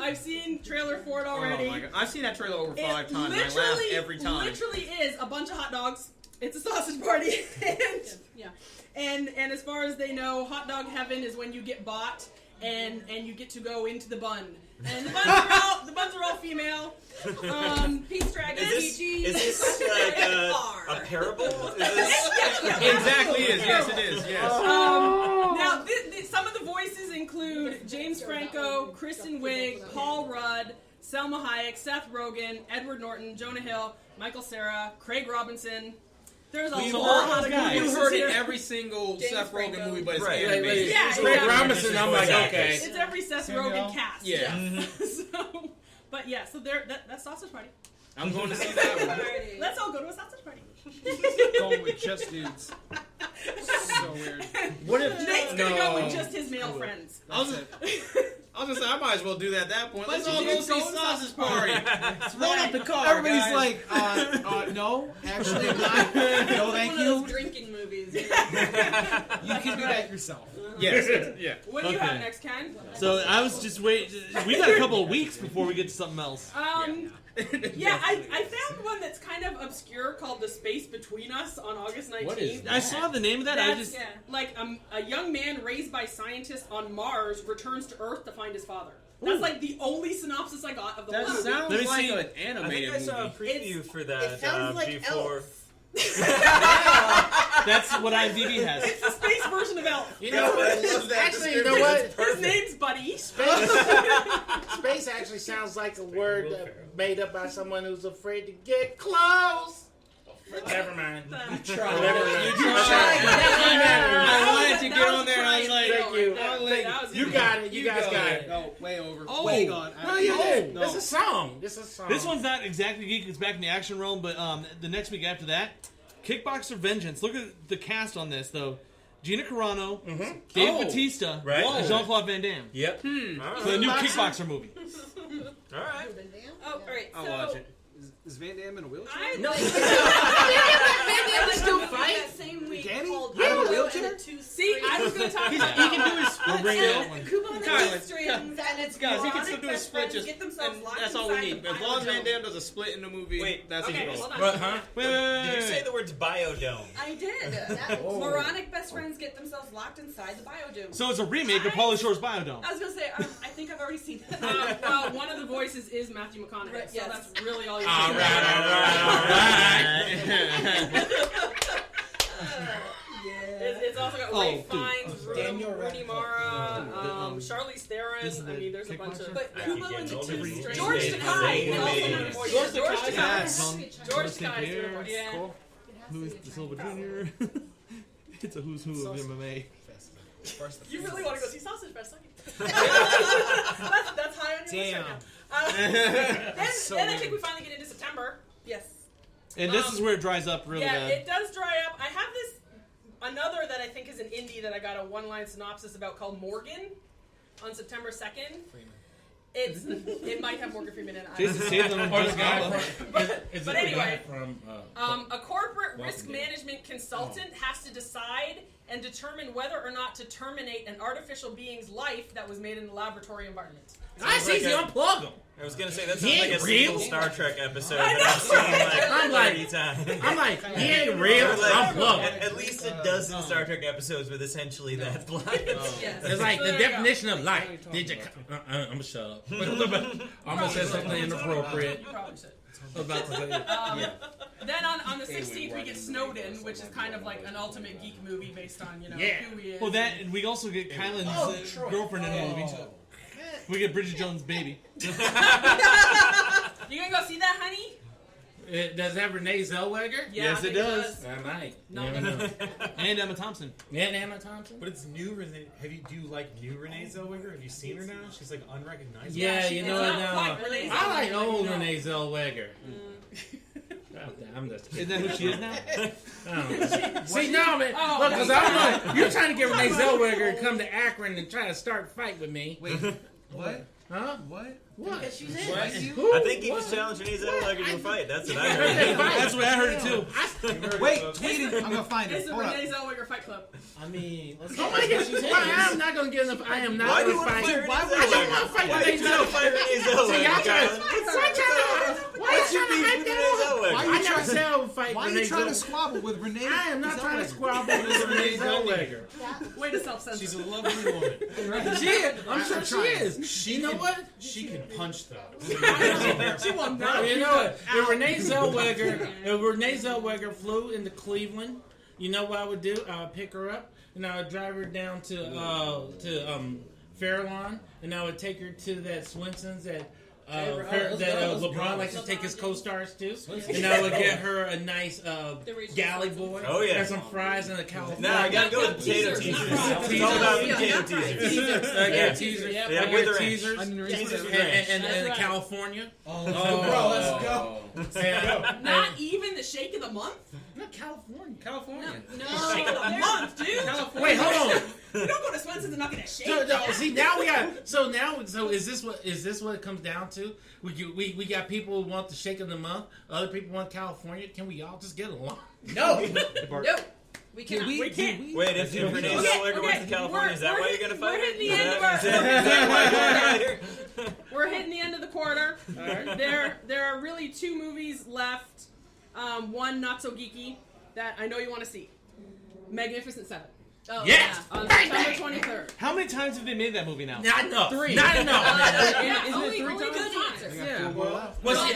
I've seen trailer for it already. Oh my God. I've seen that trailer over 5 It times and I laugh every time. literally is a bunch of hot dogs. It's a sausage party. and as far as they know, hot dog heaven is when you get bought and you get to go into the bun. And the buns are all female. Pete's Dragon. Is this like a parable? Is this... Exactly is. Yes, it is. Yes. Now, some of the voices include James Franco, Kristen Wiig, Paul Rudd, Selma Hayek, Seth Rogen, Edward Norton, Jonah Hill, Michael Cera, Craig Robinson. There's a lot of guys. You voices heard it here. in every single James Seth Rogen Franco. movie, but it's Right. animated. Yeah, Craig exactly. Robinson, I'm like, okay. It's every Seth Rogen cast. Yeah. So, but yeah, so that's Sausage Party. I'm going to see that one. Let's all go to a sausage party. Going with chess dudes. So weird. What if Nate's gonna go with just his male friends. I was gonna say I might as well do that at that point. Let's all go see Sausage Party. Load up the car. Everybody's guys. like, no, actually not. No, thank One of you. those drinking movies. You can do that yourself. Yes. Yeah. What do you have Okay. next, Ken? So I was just waiting. We got a couple of weeks before we get to something else. Yeah, I found one that's kind of obscure called The Space Between Us on August 19th. What is I saw the name of that. That's like a young man raised by scientists on Mars returns to Earth to find his father. That's like the only synopsis I got of the That movie. sounds Let me like see. an I think animated I saw a movie. preview for that It sounds like before. Elf. That's what IMDb has. It's the space version of Elf. You know, actually, you know what? His name's Buddy. Space actually sounds like a word made up by someone who's afraid to get close. Never mind. You tried. I wanted to get on there and I was like, Thank you. You got it. You guys got it. No, way over. Oh. Way gone. No, you did. No. This is a song. This is a song. This one's not exactly geek. It's back in the action realm, but the next week after that, Kickboxer Vengeance. Look at the cast on this, though. Gina Carano, Dave Bautista, Right. and Jean-Claude Van Damme. Yep. For the new Kickboxer movie. All right. Oh, all right. I'll so watch it. Is Van Damme in a wheelchair? I No. like still that fight? same week Can he? called Out of a Kubo wheelchair? and the Two See, I was going to talk He about can do his We'll bring that one. Kubo and the Kylan, Two Strings, and it's Guys, he can moronic still do his best split friends just, get themselves and locked that's all we inside need. the As long as Van biodome. Damme does a split in the movie, Wait, that's okay, equal. hold on. What, huh? Wait. Did you say the words biodome? I did. Moronic best friends get themselves locked inside the biodome. So it's a remake of Pauly Shore's Biodome. I was gonna say, I think I've already seen that. well, one of the voices is Matthew McConaughey, Right, so yes. that's really all you All need. right. It's also got Ray Fiennes, Rooney Mara, Charlize Theron. I mean, there's a bunch of. But Kubo and the Two Strangers. George Takei is also number 4. George George Takei. Yeah. Cool. Who's the Silva Jr.? It's a who's who of MMA. You really want to go see Sausage Fest, don't you? That's high on your list right now. Then I think we finally get into September. Yes. And this is where it dries up really bad. Yeah, it does dry up. I have another that I think is an indie that I got a one-line synopsis about called Morgan on September 2nd. It might have Morgan Freeman in it. Jason Statham or the guy But anyway, a corporate risk management consultant has to decide and determine whether or not to terminate an artificial being's life that was made in a laboratory environment. I see you unplug them. I was gonna say that sounds like a single Star Trek episode that I've seen like 30 times. I'm like, he ain't real. Unplug him. At least a dozen Star Trek episodes with essentially that plot. It's like the definition of life. Did you? I'm gonna shut up. I'm gonna say something inappropriate. You probably should. About to say Then on the 16th we get Snowden, which is kind of like an ultimate geek movie based on who he is. Well, and we also get Kylan's girlfriend in the movie. We get Bridget Jones' baby. You gonna go see that, honey? Does it have Renee Zellweger? Yeah, yes, it does. I might. No. And Emma Thompson. And Emma Thompson. But it's new Renee. Do you like new Renee Zellweger? Have you seen her now? She's like unrecognizable. Yeah, you know what now? Renee I like Zellweger, old no. Renee Zellweger. I'm just Isn't that who she is now? See, no, man. Look, because I'm like, you're trying to get Renee Zellweger to come to Akron and try to start a fight with me. Wait, what? Huh? What? What? She's in. I think he just challenged Renee Zellweger to a fight. That's what I heard. That's what I heard it too. Wait, tweet it. I'm gonna find It's it. the Hold Renee up. Zellweger Fight Club. I mean, let's Oh my God, she's in. I'm not going to get enough. I am not Why do going you to want to fight. fight Renee I don't Zellweger? want to fight Why are Renee you trying to fight Renee Zellweger? See, y'all trying to. What's your beef with Renee Zellweger? Why I never said I would fight Why are Renee you trying to Zellweger. squabble with Renee? I am not trying to squabble with Renee Zellweger. Way to self-censor. She's a lovely woman. She is. I'm sure she is. You know what? She can punch though. She will not. You know what? If Renee Zellweger flew into Cleveland, you know what I would do? I would pick her up and I would drive her down to Fairlawn, and I would take her to that Swenson's that LeBron likes to take his co-stars to, and I would get her a nice galley boy, and some fries and a California. Nah, I gotta go with potato teasers. It's all about potato teasers. I get teasers. Yeah, I with the get ranch. teasers. Teasers with And ranch. California. Bro, let's go. Not even the shake of the month? Not California. No. Shake of the month, dude. Wait, hold on. You don't go to Swenson's and not get a shake. See, now we got. So is this what it comes down to? We got people who want the shake of the month. Other people want California. Can we all just get along? No. We can't. Wait, if Renee Zellweger wants to California, is that why you're gonna fight her? We're hitting the end of the quarter. There are really 2 movies left. One not so geeky that I know you want to see. Magnificent Seven. Oh, yes! Yeah. On September 23rd. How many times have they made that movie now? Not enough. 3. Not enough. Isn't it 3 times? Yeah.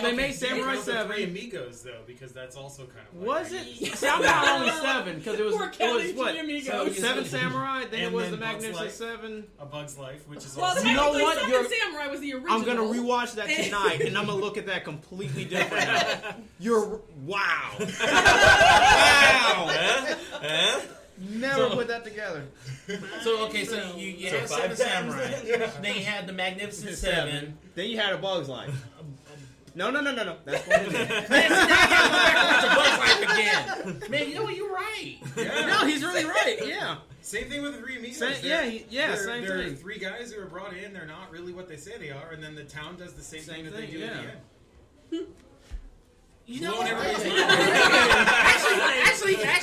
They made Samurai 7. 3 Amigos though, because that's also kind of. Was it? See, I'm not only 7 because it was Poor Kelly, 3 Amigos. 7 Samurai. Then it was then the Magnificent Bugs 7. A Bug's Life, which is Well, also. the You know what? Seven Samurai was the original. I'm gonna rewatch that tonight, and I'm gonna look at that completely different. You're wow. Never put that together. So okay, so you had 7 Samurai. Then you had the Magnificent 7. Then you had A Bug's Life. No. That's one. Now you gotta go back to Bug's Life again. Man, you know what? You're right. Yeah. No, he's really right. Yeah. Same thing with the 3 Amigos. Same They're thing. 3 guys who are brought in. They're not really what they say they are, and then the town does the same thing that they do at the end. You know what? Actually, I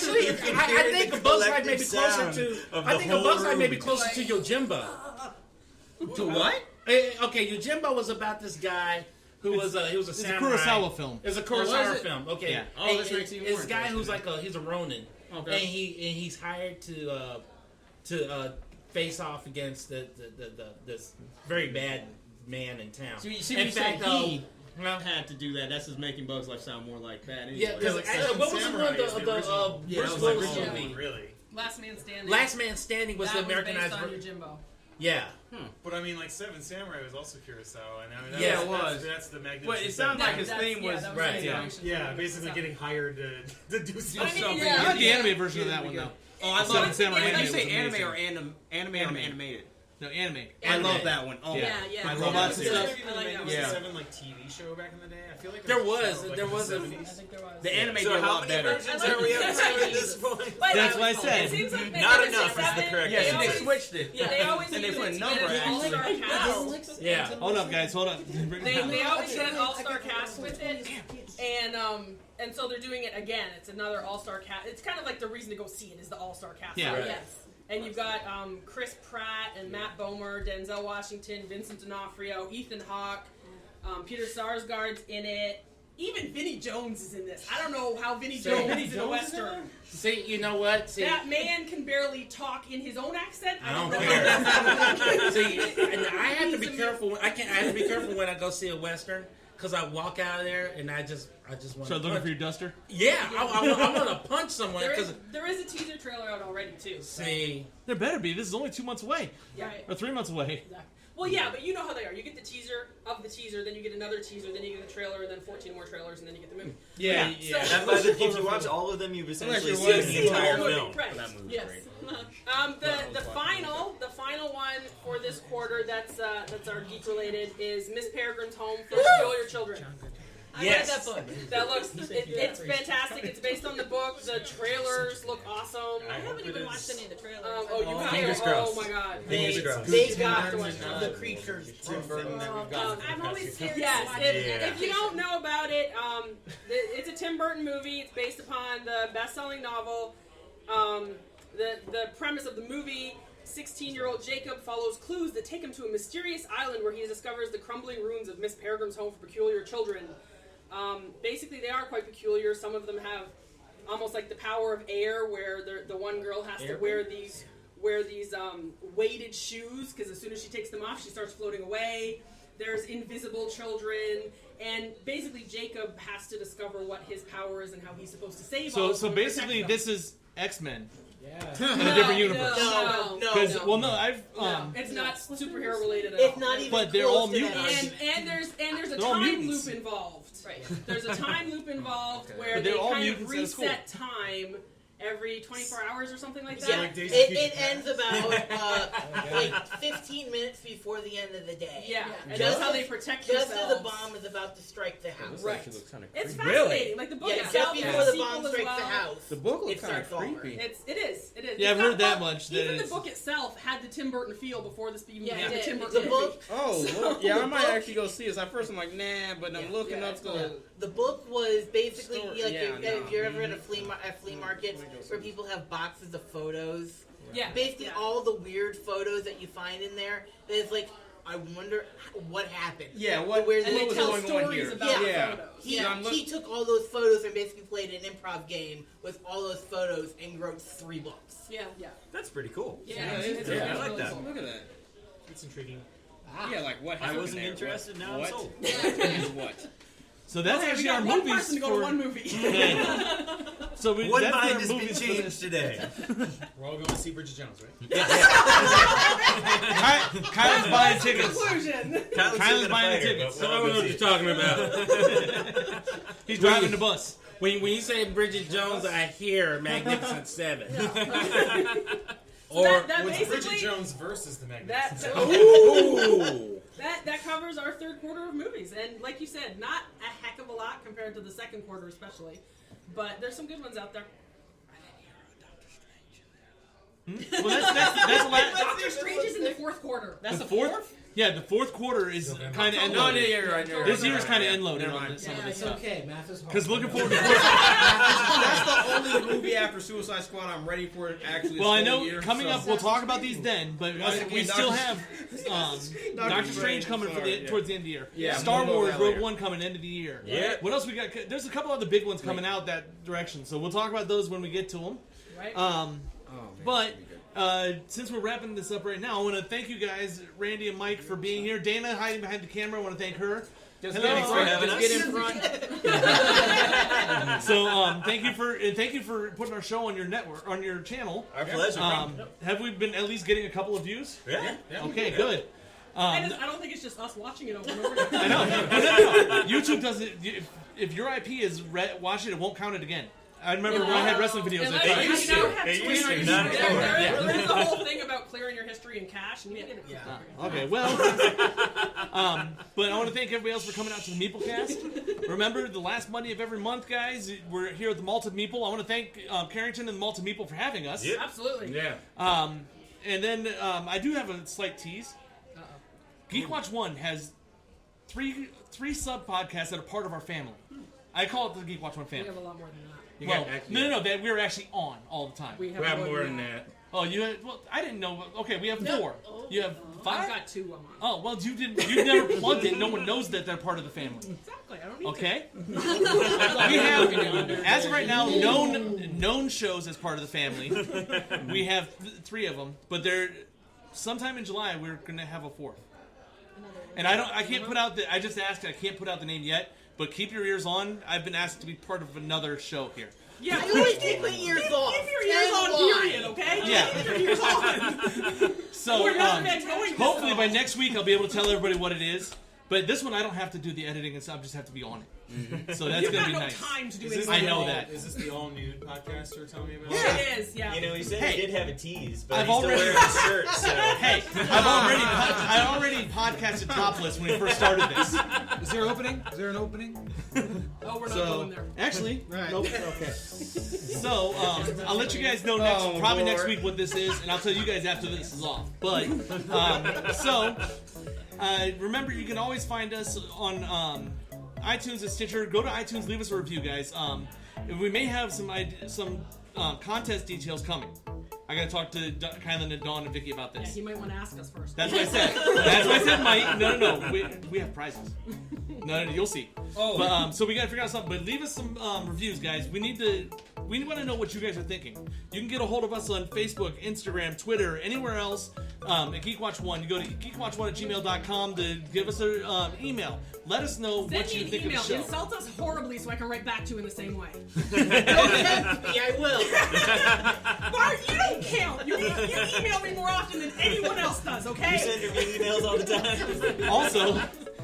think A Bug's Life may be closer to. I think A Bug's Life may be closer to Yojimbo. To what? Okay, Yojimbo was about this guy who was a samurai. It's a Kurosawa film. It's a Kurosawa film. Okay. Yeah. Oh, that's makes even more. It's a guy who's he's a Ronin. Okay. And he's hired to face off against this very bad man in town. So you see, in when fact, he had to do that. That's just making Bug's Life sound more like that. Anyway. Yeah, because what was the Bruce Willis movie? Really? Last Man Standing. Last Man Standing was the Americanized based on version. Yojimbo. Yeah. But I mean, like Seven Samurai was also Kurosawa, and I mean, Yeah, that's, it was. That's the magnificent. But it sounds like his theme was right. Yeah, basically getting hired to do something. I like the anime version of that one though. Oh, I Seven love it. Samurai Did you anime say was anime amazing. or anime or animated? No, anime. I love that one. Oh, Yeah. I The love robot that series. series. I like that one. Yeah. Seven like TV show back in the day. I feel like There a was. show, like, There in was the a. 70s. I think there was. The anime So did a how lot many better. versions are we up to at this point? But That's what I said. It seems like they Not always enough is have the it- correct Yeah, so they answer. switched it. Yeah, they always And they use put a it number, to get an actually. all-star cast. Yeah. Hold up, guys. Hold up. They always get an all-star cast with it, and so they're doing it again. It's another all-star cast. It's kind of like the reason to go see it is the all-star cast. Yeah. Right. Yes. And you've got Chris Pratt and Matt Bomer, Denzel Washington, Vincent D'Onofrio, Ethan Hawke, Peter Sarsgaard's in it. Even Vinnie Jones is in this. I don't know how Vinnie Jones is in a Western. See, you know what? See, That man can barely talk in his own accent. I don't know care. See, and I have to be careful. I have to be careful when I go see a Western because I walk out of there and I just want. So looking for your duster? Yeah, I want to punch someone because. There is a teaser trailer out already too. So. See, There better be. This is only 2 months away. Yeah. Or 3 months away. Exactly. Well, yeah, but you know how they are. You get the teaser of the teaser, then you get another teaser, then you get the trailer, and then 14 more trailers, and then you get the movie. Yeah. So, And by the, if you watch all of them, you've essentially Unless you're seen the entire movie, film. right. That movie's Yes. great. The final one for this quarter that's our geek related is Miss Peregrine's Home for Peculiar Children. I read that book. That looks it's fantastic. It's based on the book. The trailers look awesome. I haven't even watched any of the trailers. You have? Fingers Oh crossed. my god. Fingers crossed. They got the creatures. Tim Burton that we've got. I'm always serious. Yes, Yeah. if you don't know about it, it's a Tim Burton movie. It's based upon the best-selling novel. The premise of the movie: 16-year-old Jacob follows clues that take him to a mysterious island where he discovers the crumbling ruins of Miss Peregrine's Home for Peculiar Children. Basically, they are quite peculiar. Some of them have almost like the power of air, where the one girl has to wear these weighted shoes because as soon as she takes them off, she starts floating away. There's invisible children, and basically Jacob has to discover what his power is and how he's supposed to save all of them. So and basically, protect this is X-Men Yeah. in a different universe. No. Well, no, I've it's not superhero related at It's all. not even But they're close all to mutants. that. And there's a They're all time mutants. loop involved. Right. There's a time loop involved where But they they're all kind of mutants at reset time every 24 hours or something like that. Yeah, like Days of Future it ends about like 15 minutes before the end of the day. Yeah, and Just that's how they protect Just themselves. as the bomb is about to strike the house. Right. It's fascinating. Really? Like the book Yeah, itself, just has before a the sequel bomb as strikes well. the house. The book It looks kind of starts all creepy. It is. Yeah, I've It's heard not- that much, that Even the it's- book itself had the Tim Burton feel before this even Yeah, became it the Tim did. Burton The movie. book, Oh, So- yeah, I might book- actually go see this. At first, I'm like, nah, but I'm looking up to. the book was basically Story- like yeah, if you're ever at a flea market where people have boxes of photos. Yeah. Basically, Yeah. all the weird photos that you find in there. It's like, I wonder what happened. Yeah, what Where what And they was tell going on stories here? about yeah. the photos. He took all those photos and basically played an improv game with all those photos and wrote 3 books. Yeah. That's pretty cool. Yeah. it's Yeah, I really like cool. that. Look at that. It's intriguing. Yeah, like what I happened wasn't there? interested, now I'm what? sold. And what? So that's Okay, we actually got our one movies person to go for. to one movie. So we, One that's mind our has been movies for changed this. today. We're all going to see Bridget Jones, right? Kylan's buying tickets. Conclusion. Kylan's buying the tickets. I don't know what you're talking about. He's driving the bus. When you say Bridget Jones, I hear Magnificent Seven. Or that Well, it's basically Bridget Jones versus the that, Magnificent. ooh, that covers our third quarter of movies, and like you said, not a heck of a lot compared to the second quarter, especially. But there's some good ones out there. Well, that's a lot. Doctor Strange is in the fourth quarter. The fourth? Yeah, the fourth quarter is kind of end No, loaded. you're right. This year's kind of end loaded Never on mind. this, some of Yeah, this it's stuff. okay. Math is hard. Because looking forward to. That's the only movie after Suicide Squad I'm ready for it actually. Well, I this know whole year, coming so- up, we'll talk about these then, but we still have Doctor Strange coming for towards the end of the year. Yeah, Star we'll Wars go Rogue later. One coming end of the year. Yeah. What else we got? There's a couple other big ones coming out that direction, so we'll talk about those when we get to them. Right. But since we're wrapping this up right now, I want to thank you guys, Randy and Mike, for being here. Dana hiding behind the camera, I want to thank her. Just Hello. get in front. Just get in front. So thank you for putting our show on your network, on your channel. Our pleasure. Have we been at least getting a couple of views? Yeah. Okay, good. I don't think it's just us watching it over and over again. I know. No. YouTube doesn't. If your IP is watch it won't count it again. I remember when I had wrestling videos. There is a whole thing about clearing your history in cache, and we did it. Okay, well, but I want to thank everybody else for coming out to the Meeplecast. Remember, the last Monday of every month, guys, we're here at the Malted Meeple. I want to thank Carrington and the Malted Meeple for having us. Yep. Absolutely. Yeah. And then I do have a slight tease. Geek Watch One has three sub-podcasts that are part of our family. I call it the Geek Watch One family. We have a lot more than that. Well, no, that we're actually on all the time. We have more than that. Oh, you had? Well, I didn't know. Okay, we have 4. You have 5. I've got 2 I'm on. Oh, well, you never plugged it. No one knows that they're part of the family. Exactly. I don't need Okay. We have, as of right now, known shows as part of the family. We have 3 of them, but they're sometime in July we're gonna have a 4th. And I can't put out the. I just asked. I can't put out the name yet. But keep your ears on. I've been asked to be part of another show here. Yeah, you always keep my ears off. Keep your ears on, period, okay? Yeah. Keep your ears on. So hopefully by next week I'll be able to tell everybody what it is. But this one I don't have to do the editing and stuff. I just have to be on it. Mm-hmm. So that's going to be nice. Time to do I know that. Is this the all nude podcast you're telling me about? Yeah, it is. Yeah. You know, he said he did have a tease, but I've he's already still wearing a shirt. So. Hey, I already podcasted topless when we first started this. Is there an opening? Is there an opening? Oh, we're not going there. Actually, right. Nope. Okay. So I'll let you guys know next week what this is, and I'll tell you guys after this is off. But remember, you can always find us on iTunes and Stitcher. Go to iTunes, leave us a review, guys. We may have some contest details coming. I gotta talk to Kylan and Dawn and Vicky about this. Yeah, he might want to ask us first. That's what I said. That's what I said, Mike. No. We have prizes. No, you'll see. Oh. But, so we gotta figure out something. But leave us some reviews, guys. We want to know what you guys are thinking. You can get a hold of us on Facebook, Instagram, Twitter, anywhere else at Geek Watch One. You go to geekwatch1@gmail.com to give us an email. Let us know what you think of the show. Insult us horribly so I can write back to you in the same way. I will. Bart, you don't count. You email me more often than anyone else does, okay? You send your emails all the time. Also,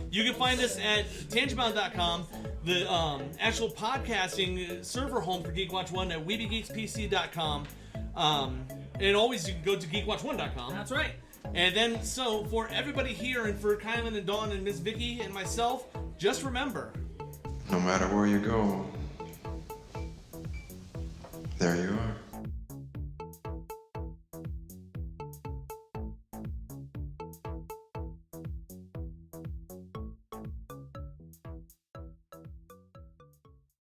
you can find us at tangentbound.com, the actual podcasting server home for Geek Watch One at weebiegeekspc.com. And always you can go to geekwatch1.com. That's right. And then, so for everybody here and for Kylan and Dawn and Miss Vicky and myself, just remember, no matter where you go, there you are.